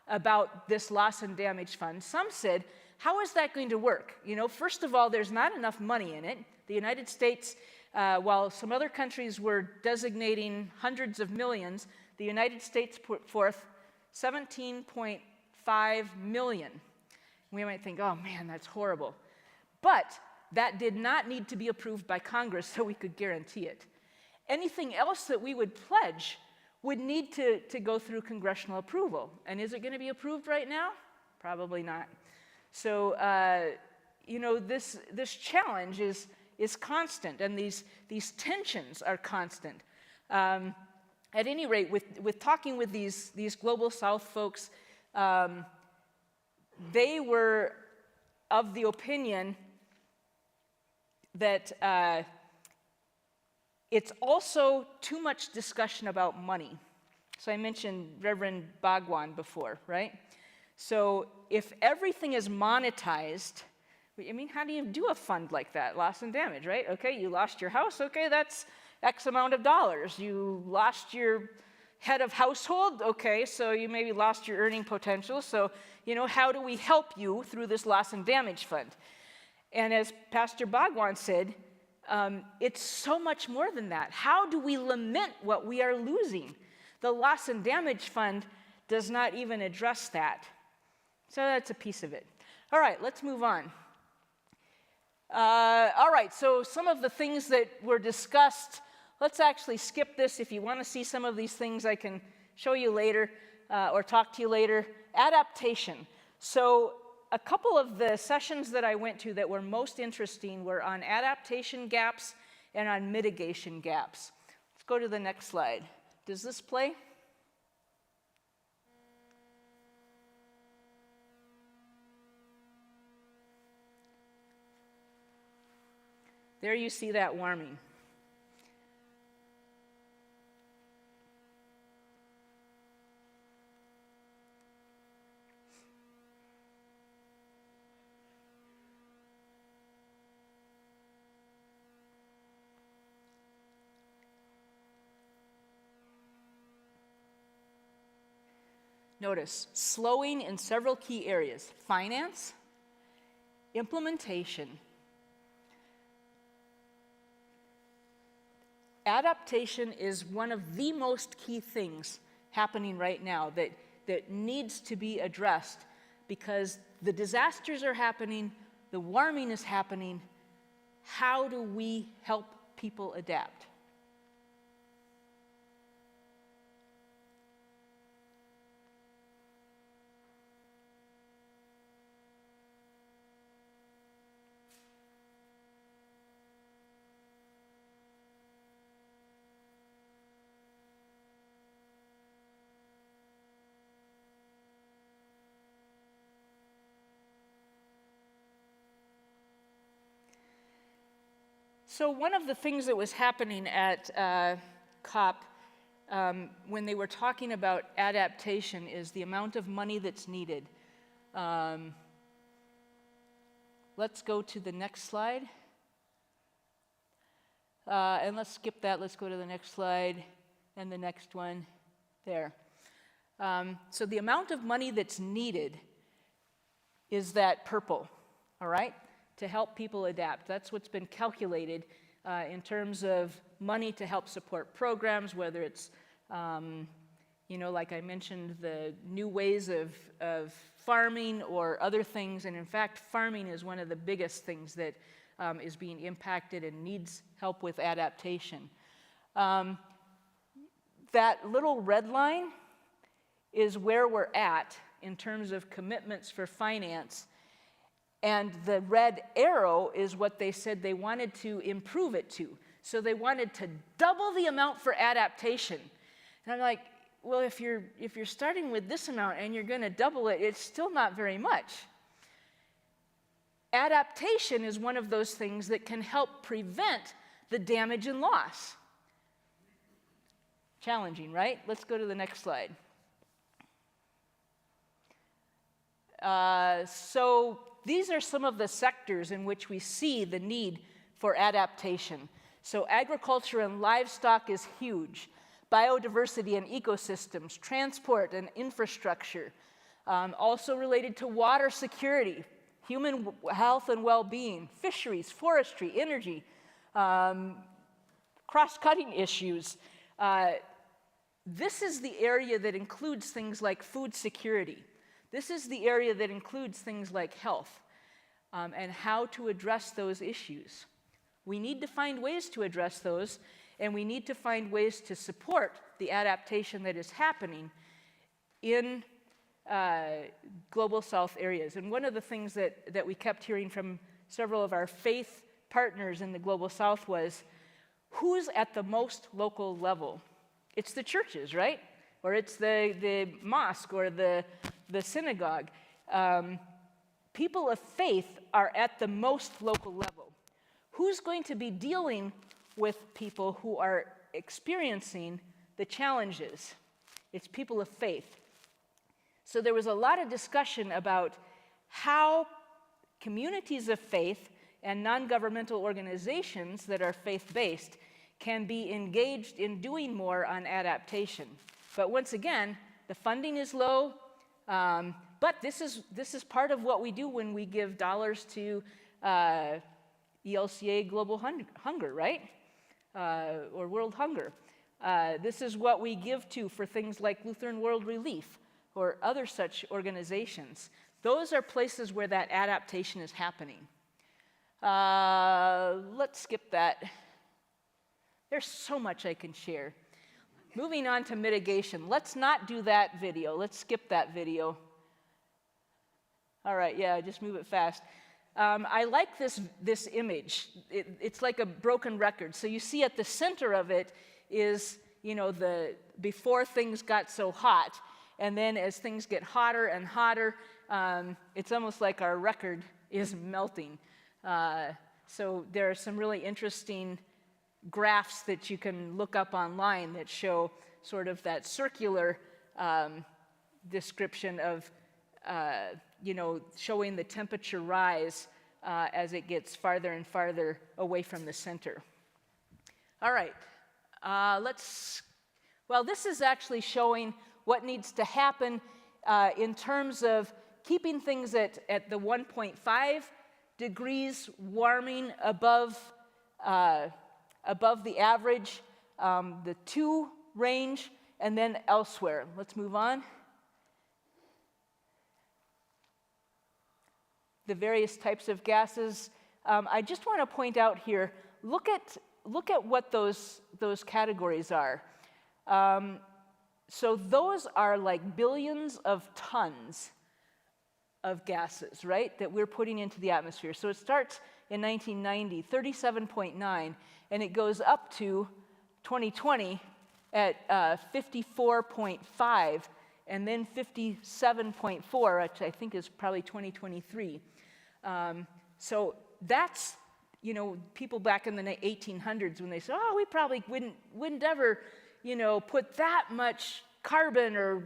about this loss and damage fund, some said, how is that going to work? First of all, there's not enough money in it. The United States, while some other countries were designating hundreds of millions, the United States put forth 17.5 million. We might think, oh man, that's horrible. But that did not need to be approved by Congress so we could guarantee it. Anything else that we would pledge would need to go through congressional approval. And is it going to be approved right now? Probably not. So, this challenge is constant, and these tensions are constant. At any rate, with talking with these Global South folks, they were of the opinion that it's also too much discussion about money. So I mentioned Reverend Bhagwan before, right? So if everything is monetized, how do you do a fund like that? Loss and damage, right? Okay, you lost your house. Okay, that's X amount of dollars. You lost your head of household. Okay, so you maybe lost your earning potential. So, how do we help you through this loss and damage fund? And as Pastor Bhagwan said, it's so much more than that. How do we lament what we are losing? The loss and damage fund does not even address that. So that's a piece of it. All right, let's move on. All right, so some of the things that were discussed, let's actually skip this. If you want to see some of these things, I can show you later or talk to you later. Adaptation. So a couple of the sessions that I went to that were most interesting were on adaptation gaps and on mitigation gaps. Let's go to the next slide. Does this play? There you see that warming. Notice, slowing in several key areas: finance, implementation, adaptation is one of the most key things happening right now that needs to be addressed because the disasters are happening, the warming is happening. How do we help people adapt? So one of the things that was happening at COP when they were talking about adaptation is the amount of money that's needed. Let's go to the next slide. And let's skip that. Let's go to the next slide and the next one. There. So the amount of money that's needed is that purple, all right, to help people adapt. That's what's been calculated in terms of money to help support programs, whether it's, like I mentioned, the new ways of farming or other things. And in fact, farming is one of the biggest things that is being impacted and needs help with adaptation. That little red line is where we're at in terms of commitments for finance. And the red arrow is what they said they wanted to improve it to. So they wanted to double the amount for adaptation. And I'm like, well, if you're starting with this amount and you're going to double it, it's still not very much. Adaptation is one of those things that can help prevent the damage and loss. Challenging, right? Let's go to the next slide. So these are some of the sectors in which we see the need for adaptation. So agriculture and livestock is huge. Biodiversity and ecosystems, transport and infrastructure, also related to water security, human health and well-being, fisheries, forestry, energy, cross-cutting issues. This is the area that includes things like food security. This is the area that includes things like health and how to address those issues. We need to find ways to address those, and we need to find ways to support the adaptation that is happening in Global South areas. And one of the things that we kept hearing from several of our faith partners in the Global South was, who's at the most local level? It's the churches, right? Or it's the mosque or the synagogue. People of faith are at the most local level. Who's going to be dealing with people who are experiencing the challenges? It's people of faith. So there was a lot of discussion about how communities of faith and non-governmental organizations that are faith-based can be engaged in doing more on adaptation. But once again, the funding is low, but this is part of what we do when we give dollars to ELCA Global Hunger, right? Or World Hunger. This is what we give to for things like Lutheran World Relief or other such organizations. Those are places where that adaptation is happening. Let's skip that. There's so much I can share. Moving on to mitigation. Let's not do that video. Let's skip that video. All right, yeah, just move it fast. I like this image. It's like a broken record. So you see at the center of it is, the before things got so hot, and then as things get hotter and hotter, it's almost like our record is melting. So there are some really interesting graphs that you can look up online that show sort of that circular description of, showing the temperature rise as it gets farther and farther away from the center. All right, this is actually showing what needs to happen in terms of keeping things at the 1.5 degrees warming above the average, the 2 range, and then elsewhere. Let's move on. The various types of gases. I just want to point out here, look at what those categories are. So those are like billions of tons of gases, right, that we're putting into the atmosphere. So it starts in 1990, 37.9, and it goes up to 2020 at 54.5, and then 57.4, which I think is probably 2023. So that's people back in the 1800s when they said, oh, we probably wouldn't ever, put that much carbon or,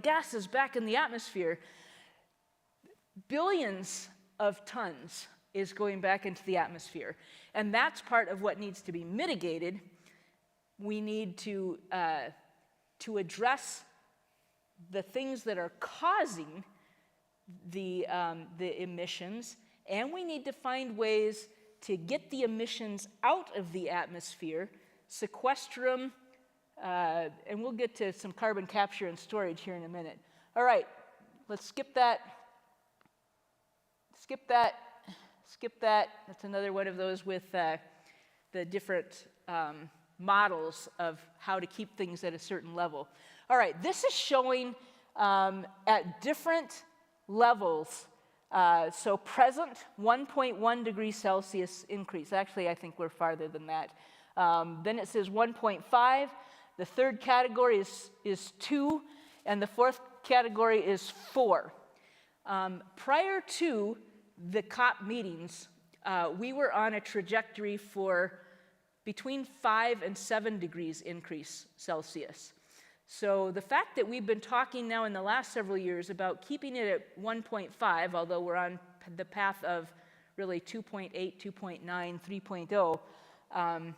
gases back in the atmosphere. Billions of tons is going back into the atmosphere. And that's part of what needs to be mitigated. We need to address the things that are causing the emissions, and we need to find ways to get the emissions out of the atmosphere, sequester them, and we'll get to some carbon capture and storage here in a minute. All right, let's skip that. Skip that. Skip that. That's another one of those with the different models of how to keep things at a certain level. All right, this is showing at different levels. So present, 1.1 degrees Celsius increase. Actually, I think we're farther than that. Then it says 1.5. The third category is 2, and the fourth category is 4. Prior to the COP meetings, we were on a trajectory for between 5 and 7 degrees increase Celsius. So the fact that we've been talking now in the last several years about keeping it at 1.5, although we're on the path of really 2.8, 2.9, 3.0,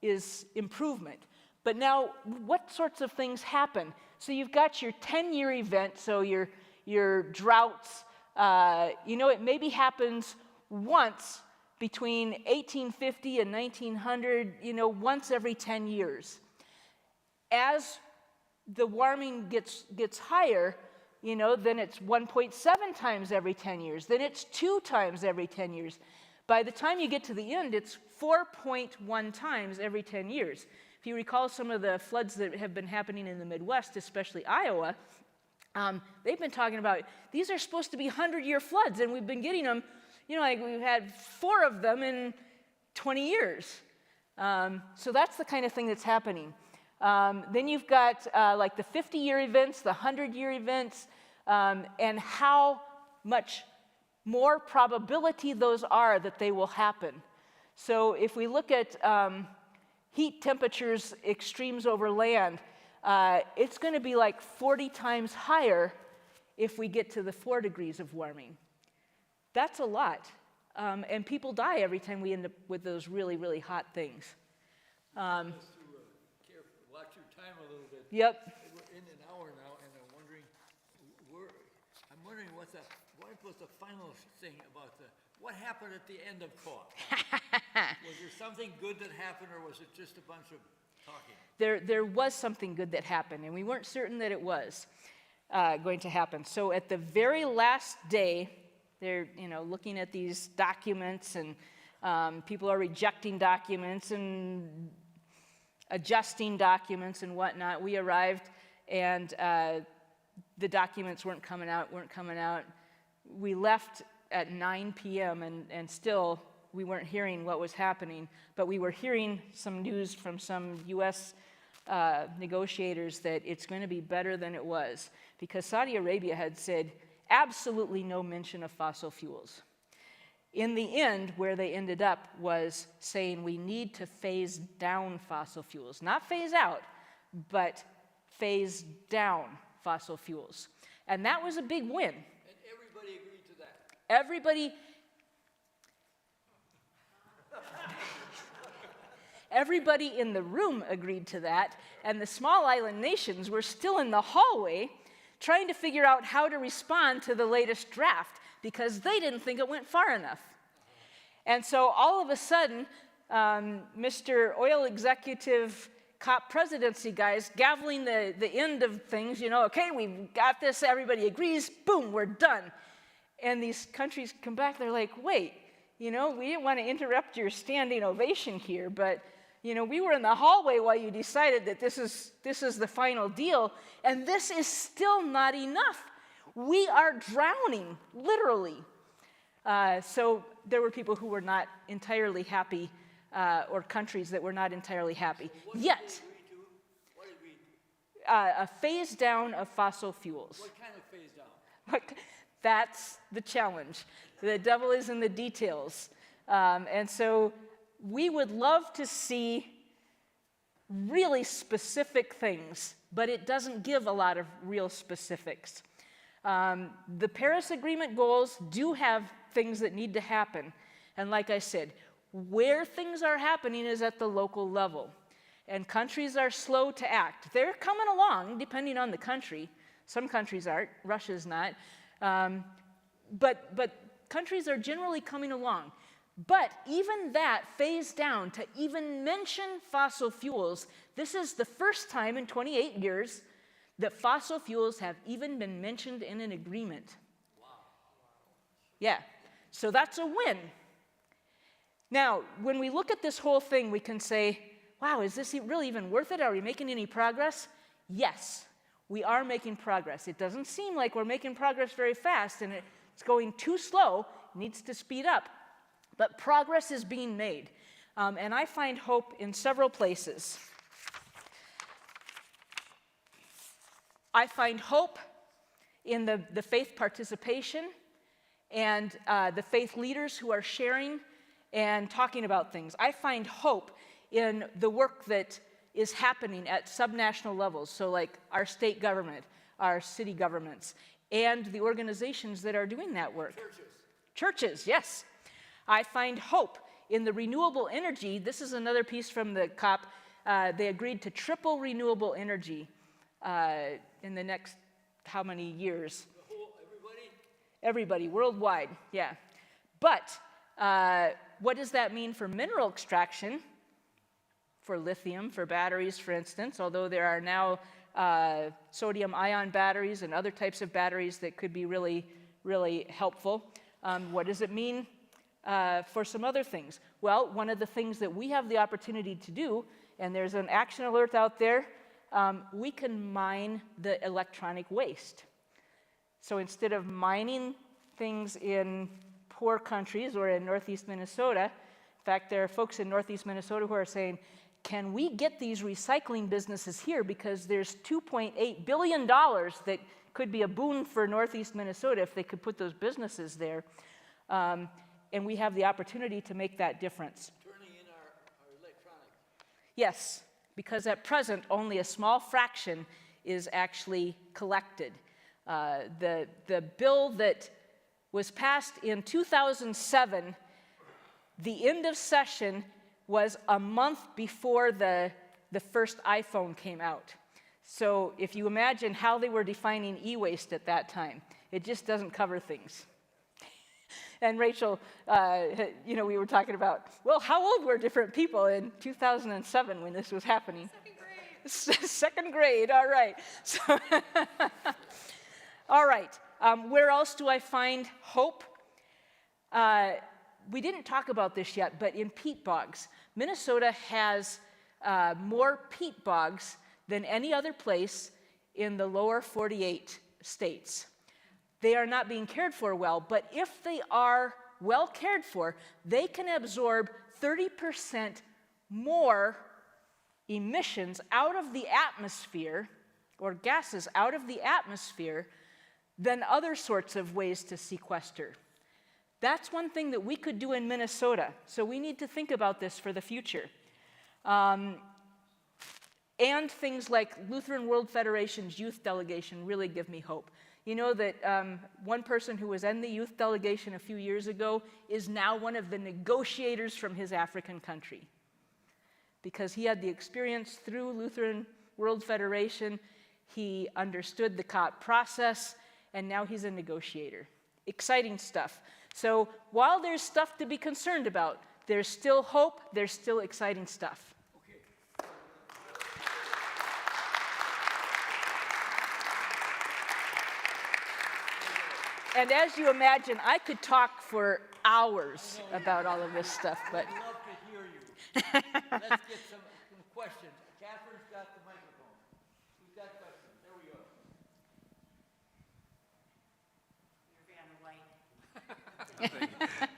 is improvement. But now, what sorts of things happen? So you've got your 10-year event, so your droughts, it maybe happens once between 1850 and 1900, once every 10 years. As the warming gets higher, then it's 1.7 times every 10 years. Then it's 2 times every 10 years. By the time you get to the end, it's 4.1 times every 10 years. If you recall some of the floods that have been happening in the Midwest, especially Iowa, they've been talking about, these are supposed to be 100-year floods, and we've been getting them, like we've had 4 of them in 20 years. So that's the kind of thing that's happening. Then you've got like the 50-year events, the 100-year events, and how much more probability those are that they will happen. So if we look at heat temperatures, extremes over land, it's going to be like 40 times higher if we get to the 4 degrees of warming. That's a lot. And people die every time we end up with those really, really hot things. Watch your time a little bit. Yep. We're in an hour now, and I'm wondering what was the final thing about what happened at the end of COP? Was there something good that happened, or was it just a bunch of talking? There was something good that happened, and we weren't certain that it was going to happen. So at the very last day, they're looking at these documents, and people are rejecting documents and adjusting documents and whatnot. We arrived, and the documents weren't coming out. We left at 9 p.m., and still we weren't hearing what was happening, but we were hearing some news from some U.S. Negotiators that it's going to be better than it was, because Saudi Arabia had said absolutely no mention of fossil fuels. In the end, where they ended up was saying we need to phase down fossil fuels. Not phase out, but phase down fossil fuels. And that was a big win. And everybody agreed to that. Everybody in the room agreed to that, and the small island nations were still in the hallway trying to figure out how to respond to the latest draft, because they didn't think it went far enough. And so all of a sudden, Mr. Oil Executive COP presidency guys gaveling the end of things, okay, we've got this, everybody agrees, boom, we're done. And these countries come back, they're like, wait, we didn't want to interrupt your standing ovation here, but we were in the hallway while you decided that this is the final deal, and this is still not enough. We are drowning, literally. So there were people who were not entirely happy, or countries that were not entirely happy. So what Yet, did they agree to? What did we? a phase down of fossil fuels. What kind of phase down? That's the challenge. The devil is in the details. And so we would love to see really specific things, but it doesn't give a lot of real specifics. The Paris Agreement goals do have things that need to happen. And like I said, where things are happening is at the local level. And countries are slow to act. They're coming along, depending on the country. Some countries aren't, Russia's not. But countries are generally coming along. But even that phase down to even mention fossil fuels, this is the first time in 28 years that fossil fuels have even been mentioned in an agreement. Wow. Yeah, so that's a win. Now, when we look at this whole thing, we can say, wow, is this really even worth it? Are we making any progress? Yes, we are making progress. It doesn't seem like we're making progress very fast, and it's going too slow. It needs to speed up. But progress is being made. And I find hope in several places. I find hope in the faith participation and the faith leaders who are sharing and talking about things. I find hope in the work that is happening at subnational levels, so like our state government, our city governments, and the organizations that are doing that work. Churches, yes. I find hope in the renewable energy. This is another piece from the COP. They agreed to triple renewable energy in the next how many years? Everybody, worldwide, yeah. But what does that mean for mineral extraction? For lithium, for batteries, for instance, although there are now sodium-ion batteries and other types of batteries that could be really, really helpful. What does it mean for some other things? Well, one of the things that we have the opportunity to do, and there's an action alert out there, we can mine the electronic waste. So instead of mining things in poor countries or in Northeast Minnesota, in fact, there are folks in Northeast Minnesota who are saying, can we get these recycling businesses here, because there's $2.8 billion that could be a boon for Northeast Minnesota if they could put those businesses there. And we have the opportunity to make that difference. Turning in our electronics. Yes, because at present, only a small fraction is actually collected. The bill that was passed in 2007, the end of session was a month before the first iPhone came out. So if you imagine how they were defining e-waste at that time, it just doesn't cover things. And Rachel, we were talking about, well, how old were different people in 2007 when this was happening? Second grade. Second grade, all right. So all right, where else do I find hope? We didn't talk about this yet, but in peat bogs, Minnesota has more peat bogs than any other place in the lower 48 states. They are not being cared for well, but if they are well cared for, they can absorb 30% more emissions out of the atmosphere, or gases out of the atmosphere, than other sorts of ways to sequester. That's one thing that we could do in Minnesota, so we need to think about this for the future. And things like Lutheran World Federation's youth delegation really give me hope. You know that one person who was in the youth delegation a few years ago is now one of the negotiators from his African country, because he had the experience through Lutheran World Federation. He understood the COP process, and now he's a negotiator. Exciting stuff. So while there's stuff to be concerned about, there's still hope, there's still exciting stuff. And as you imagine, I could talk for hours about all of this stuff, but... I'd love to hear you. Let's get some questions. Catherine's got the microphone. Who's got questions? There we go.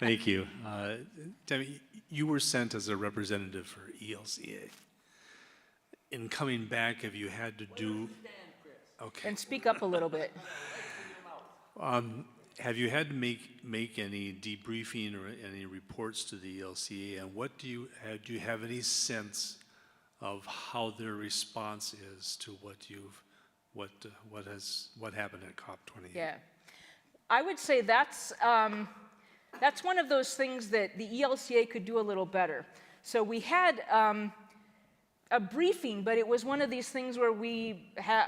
Thank you. Tammy, you were sent as a representative for ELCA. In coming back, have you had to do... Okay. And speak up a little bit. have you had to make any debriefing or any reports to the ELCA, and do you have any sense of how their response is to what happened at COP28? Yeah. I would say that's one of those things that the ELCA could do a little better. So we had a briefing, but it was one of these things where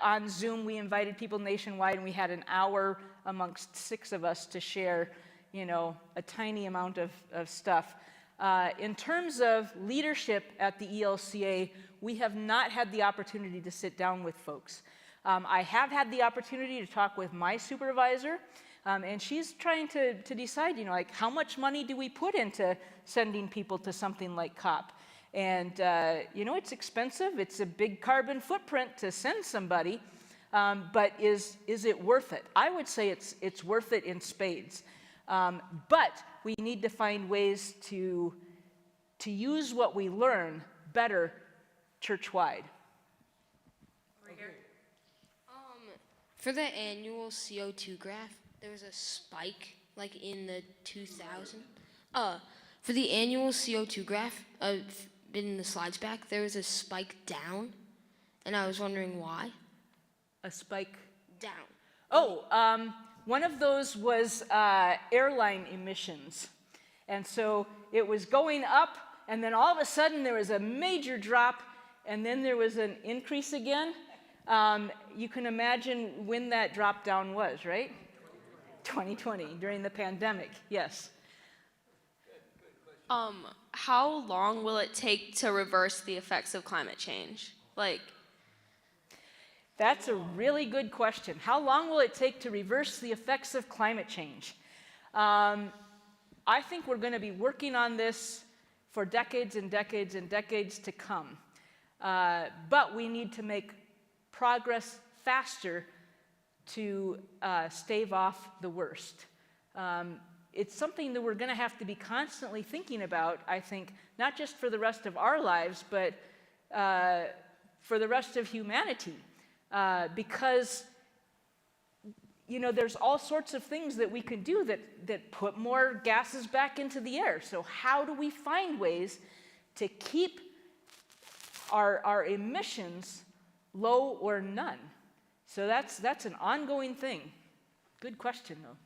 on Zoom, we invited people nationwide, and we had an hour amongst 6 of us to share, a tiny amount of stuff. In terms of leadership at the ELCA, we have not had the opportunity to sit down with folks. I have had the opportunity to talk with my supervisor, and she's trying to decide, like, how much money do we put into sending people to something like COP? And, it's expensive. It's a big carbon footprint to send somebody, but is it worth it? I would say it's worth it in spades. But we need to find ways to use what we learn better church-wide. Over here. For the annual CO2 graph, there was a spike, like in the 2000. For the annual CO2 graph, in the slides back, there was a spike down, and I was wondering why. A spike? Down. Oh, one of those was airline emissions. And so it was going up, and then all of a sudden there was a major drop, and then there was an increase again. You can imagine when that drop down was, right? 2020, during the pandemic, yes. How long will it take to reverse the effects of climate change? That's a really good question. How long will it take to reverse the effects of climate change? I think we're going to be working on this for decades and decades and decades to come. But we need to make progress faster to stave off the worst. It's something that we're going to have to be constantly thinking about, I think, not just for the rest of our lives, but for the rest of humanity. Because, there's all sorts of things that we can do that put more gases back into the air. So how do we find ways to keep our emissions low or none? So that's an ongoing thing. Good question, though.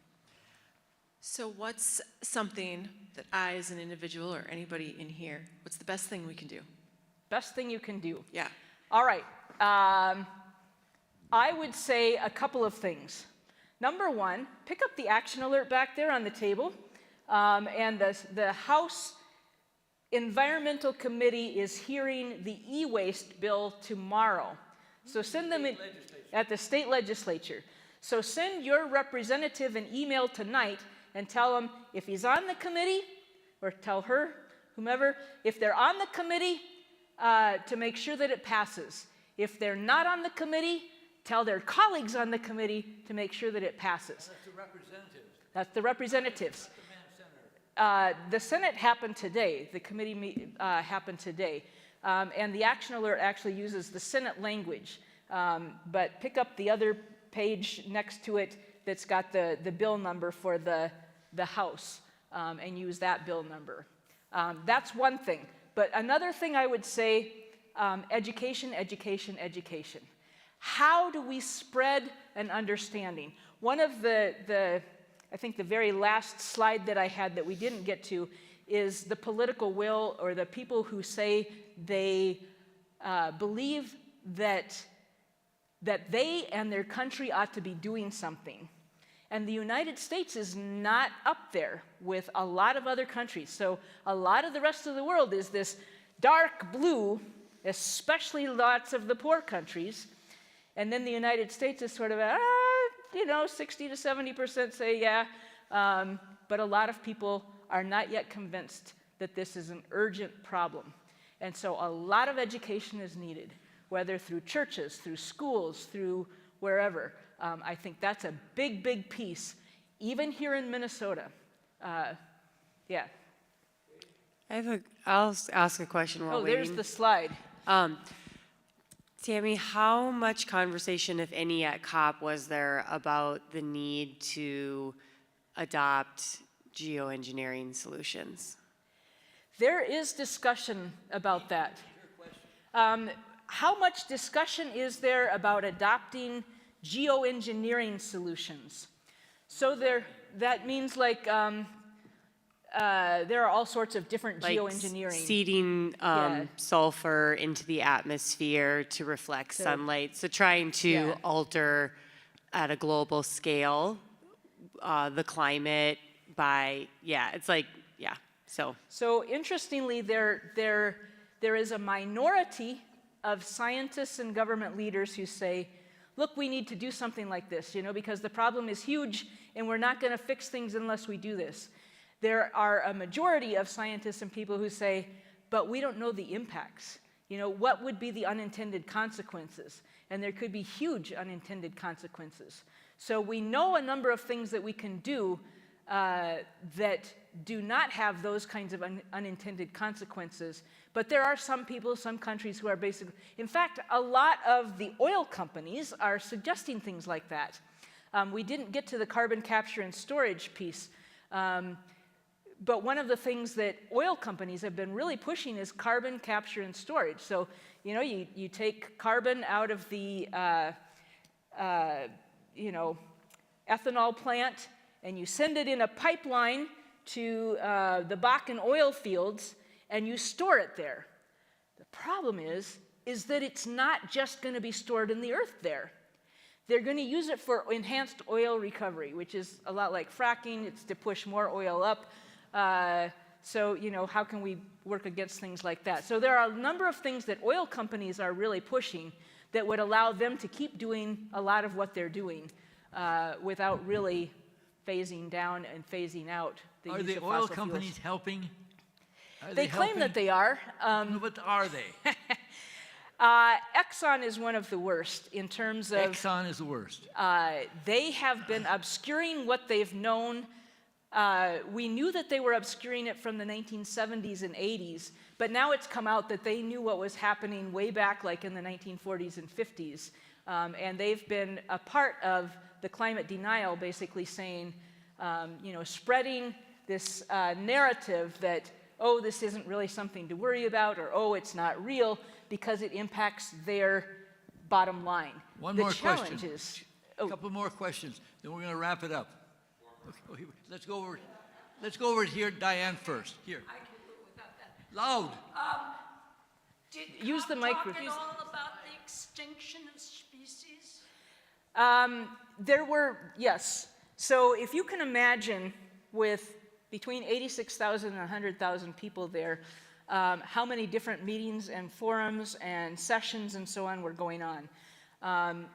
So what's something that I, as an individual, or anybody in here, what's the best thing we can do? Best thing you can do? Yeah. All right. I would say a couple of things. Number one, pick up the action alert back there on the table. And the House Environmental Committee is hearing the e-waste bill tomorrow. So send them in at the state legislature. So send your representative an email tonight and tell him if he's on the committee, or tell her, whomever, if they're on the committee, to make sure that it passes. If they're not on the committee, tell their colleagues on the committee to make sure that it passes. That's the representatives. That's the representatives. The Senate happened today. The committee happened today. And the action alert actually uses the Senate language. But pick up the other page next to it that's got the bill number for the House, and use that bill number. That's one thing. But another thing I would say, education, education, education. How do we spread an understanding? One of I think the very last slide that I had that we didn't get to is the political will, or the people who say they believe that they and their country ought to be doing something. And the United States is not up there with a lot of other countries. So a lot of the rest of the world is this dark blue, especially lots of the poor countries. And then the United States is sort of, 60 to 70% say yeah. But a lot of people are not yet convinced that this is an urgent problem. And so a lot of education is needed, whether through churches, through schools, through wherever. I think that's a big, big piece, even here in Minnesota. Yeah. I'll ask a question while waiting. There's the slide. Tammy, how much conversation, if any, at COP was there about the need to adopt geoengineering solutions? There is discussion about that. How much discussion is there about adopting geoengineering solutions? So that means like there are all sorts of different Like geoengineering. seeding Yeah. sulfur into the atmosphere to reflect sunlight. So trying to Yeah. alter at a global scale the climate by, it's like, so. Interestingly, there is a minority of scientists and government leaders who say, look, we need to do something like this, because the problem is huge and we're not going to fix things unless we do this. There are a majority of scientists and people who say, but we don't know the impacts. What would be the unintended consequences? And there could be huge unintended consequences. So we know a number of things that we can do that do not have those kinds of unintended consequences. But there are some people, some countries who are basically, in fact, a lot of the oil companies are suggesting things like that. We didn't get to the carbon capture and storage piece, but one of the things that oil companies have been really pushing is carbon capture and storage. So, you take carbon out of the, ethanol plant, and you send it in a pipeline to the Bakken oil fields, and you store it there. The problem is that it's not just going to be stored in the earth there. They're going to use it for enhanced oil recovery, which is a lot like fracking. It's to push more oil up. So, how can we work against things like that? So there are a number of things that oil companies are really pushing that would allow them to keep doing a lot of what they're doing without really phasing down and phasing out the use of fossil fuels. Are the oil companies helping? They claim that they are. No, but are they? Exxon is one of the worst in terms of... Exxon is the worst. They have been obscuring what they've known. We knew that they were obscuring it from the 1970s and 80s, but now it's come out that they knew what was happening way back like in the 1940s and 50s. And they've been a part of the climate denial, basically saying, spreading this narrative that, oh, this isn't really something to worry about, or oh, it's not real, because it impacts their bottom line. One the more challenge question. is, A couple more questions, then we're going to wrap it up. Okay, let's go over here, Diane first. Here. I can do it without that. Loud. Did Use the Cobb micro- talk at all about the extinction of species? There were, yes. So if you can imagine with between 86,000 and 100,000 people there, how many different meetings and forums and sessions and so on were going on.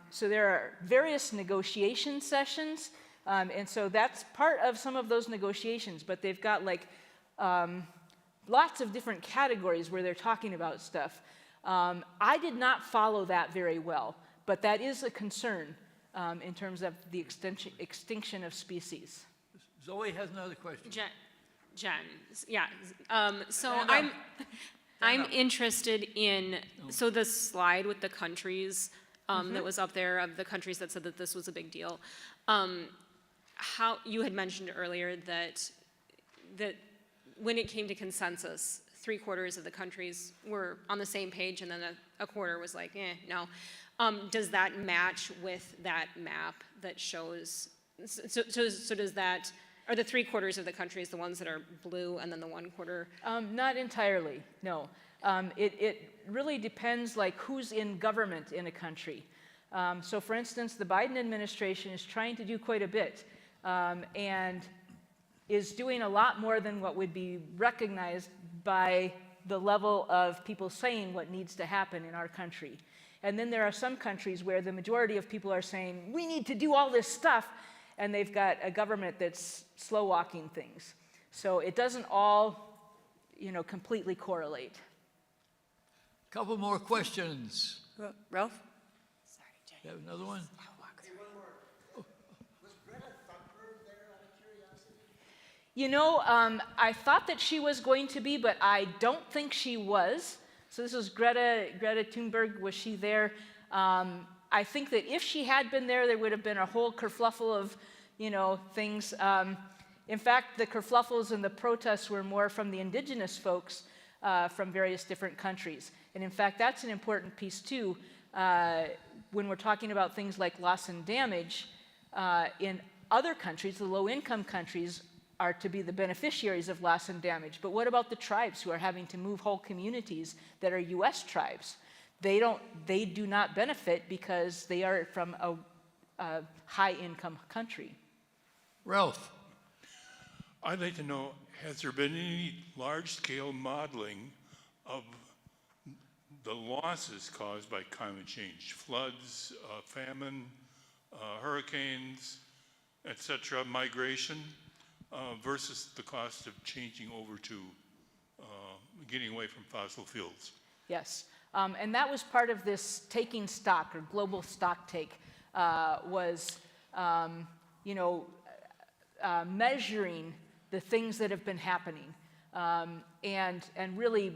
So there are various negotiation sessions, and so that's part of some of those negotiations, but they've got like lots of different categories where they're talking about stuff. I did not follow that very well, but that is a concern in terms of the extinction of species. Zoe has another question. Jen, yeah. So Stand I'm up. interested in, so the slide with the countries that was up there of the countries that said that this was a big deal. How you had mentioned earlier that when it came to consensus, 3/4 of the countries were on the same page, and then a quarter was like, no. Does that match with that map that shows? So does that? Are the 3/4 of the countries the ones that are blue, and then the 1/4? Not entirely, no. It really depends like who's in government in a country. So for instance, the Biden administration is trying to do quite a bit and is doing a lot more than what would be recognized by the level of people saying what needs to happen in our country. And then there are some countries where the majority of people are saying, we need to do all this stuff, and they've got a government that's slow-walking things. So it doesn't all, completely correlate. Couple more questions. Ralph? You have another one? I thought that she was going to be, but I don't think she was. So this was Greta Thunberg. Was she there? I think that if she had been there, there would have been a whole kerfluffle of, things. In fact, the kerfluffles and the protests were more from the indigenous folks from various different countries. And in fact, that's an important piece too. When we're talking about things like loss and damage, in other countries, the low-income countries are to be the beneficiaries of loss and damage. But what about the tribes who are having to move whole communities that are U.S. tribes? They do not benefit because they are from a high-income country. Ralph? I'd like to know, has there been any large-scale modeling of the losses caused by climate change? Floods, famine, hurricanes, etc., migration, versus the cost of changing over to getting away from fossil fuels? Yes, and that was part of this taking stock or global stock take, measuring the things that have been happening and really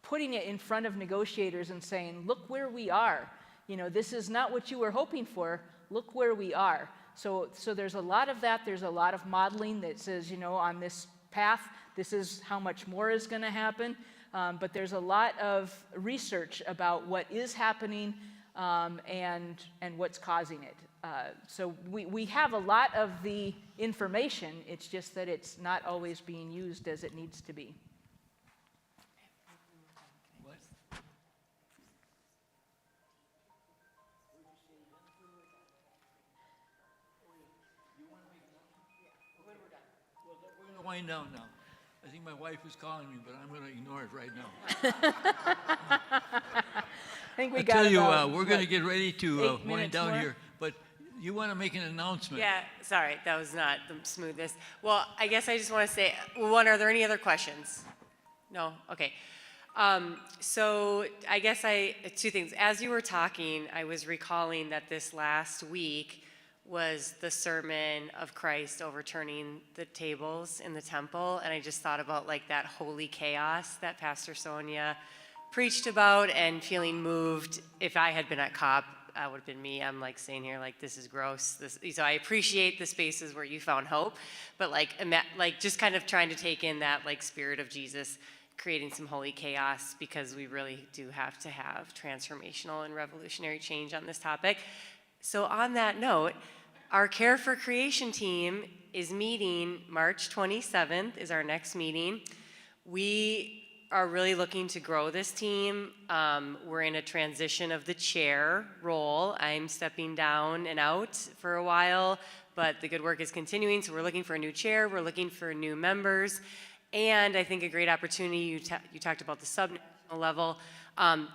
putting it in front of negotiators and saying, look where we are. This is not what you were hoping for. Look where we are. So there's a lot of that. There's a lot of modeling that says, on this path, this is how much more is going to happen. But there's a lot of research about what is happening and what's causing it. So we have a lot of the information. It's just that it's not always being used as it needs to be. We're going to wind down now. I think my wife is calling me, but I'm going to ignore it right now. I think we I got tell you, about, we're going to get ready to 8 wind minutes down more? here, but you want to make an announcement. Yeah, sorry, that was not the smoothest. Well, I guess I just want to say, one, are there any other questions? No? Okay. So I guess two things. As you were talking, I was recalling that this last week was the sermon of Christ overturning the tables in the temple, and I just thought about like that holy chaos that Pastor Sonia preached about and feeling moved. If I had been at COP, that would have been me. I'm like saying here, like, this is gross. So I appreciate the spaces where you found hope, but like just kind of trying to take in that like spirit of Jesus creating some holy chaos, because we really do have to have transformational and revolutionary change on this topic. So on that note, our Care for Creation team is meeting March 27th is our next meeting. We are really looking to grow this team. We're in a transition of the chair role. I'm stepping down and out for a while, but the good work is continuing. So we're looking for a new chair. We're looking for new members. And I think a great opportunity, you talked about the sub-national level.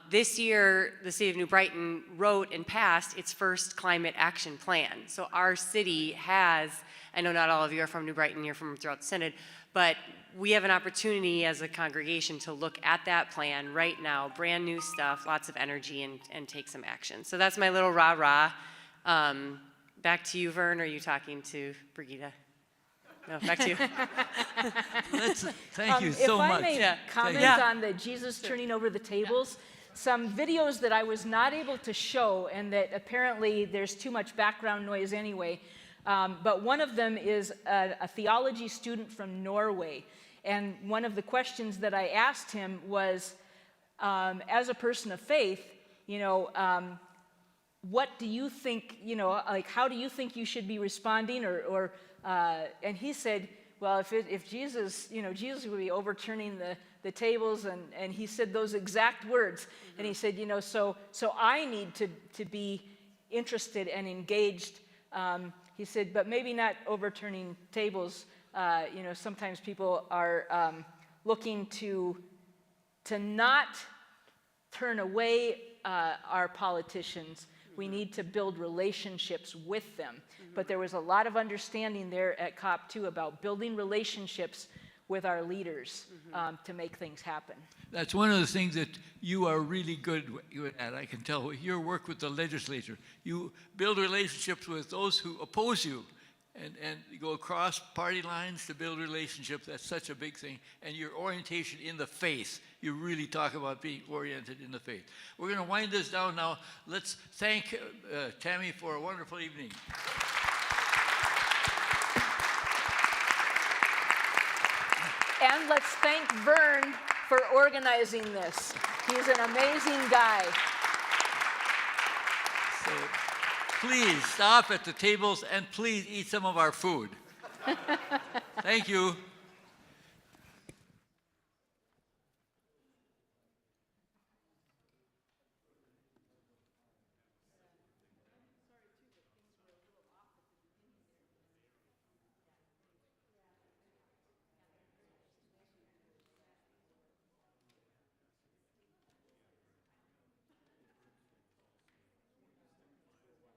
This year, the city of New Brighton wrote and passed its first climate action plan. So our city has, I know not all of you are from New Brighton, you're from throughout the Synod, but we have an opportunity as a congregation to look at that plan right now, brand new stuff, lots of energy, and take some action. So that's my little rah-rah. Back to you, Vern, or are you talking to Brigitte? No, back to you. Thank you so much. If I may comment on the Jesus turning over the tables, some videos that I was not able to show, and that apparently there's too much background noise anyway, but one of them is a theology student from Norway. And one of the questions that I asked him was, as a person of faith, what do you think, like how do you think you should be responding, and he said, well, if Jesus, Jesus would be overturning the tables, and he said those exact words, and he said, so I need to be interested and engaged. He said, but maybe not overturning tables. Sometimes people are looking to not turn away our politicians. We need to build relationships with them. But there was a lot of understanding there at COP too about building relationships with our leaders to make things happen. That's one of the things that you are really good at, I can tell, with your work with the legislature. You build relationships with those who oppose you, and you go across party lines to build relationships. That's such a big thing. And your orientation in the faith, you really talk about being oriented in the faith. We're going to wind this down now. Let's thank Tammy for a wonderful evening. And let's thank Vern for organizing this. He's an amazing guy. So please stop at the tables and please eat some of our food. Thank you.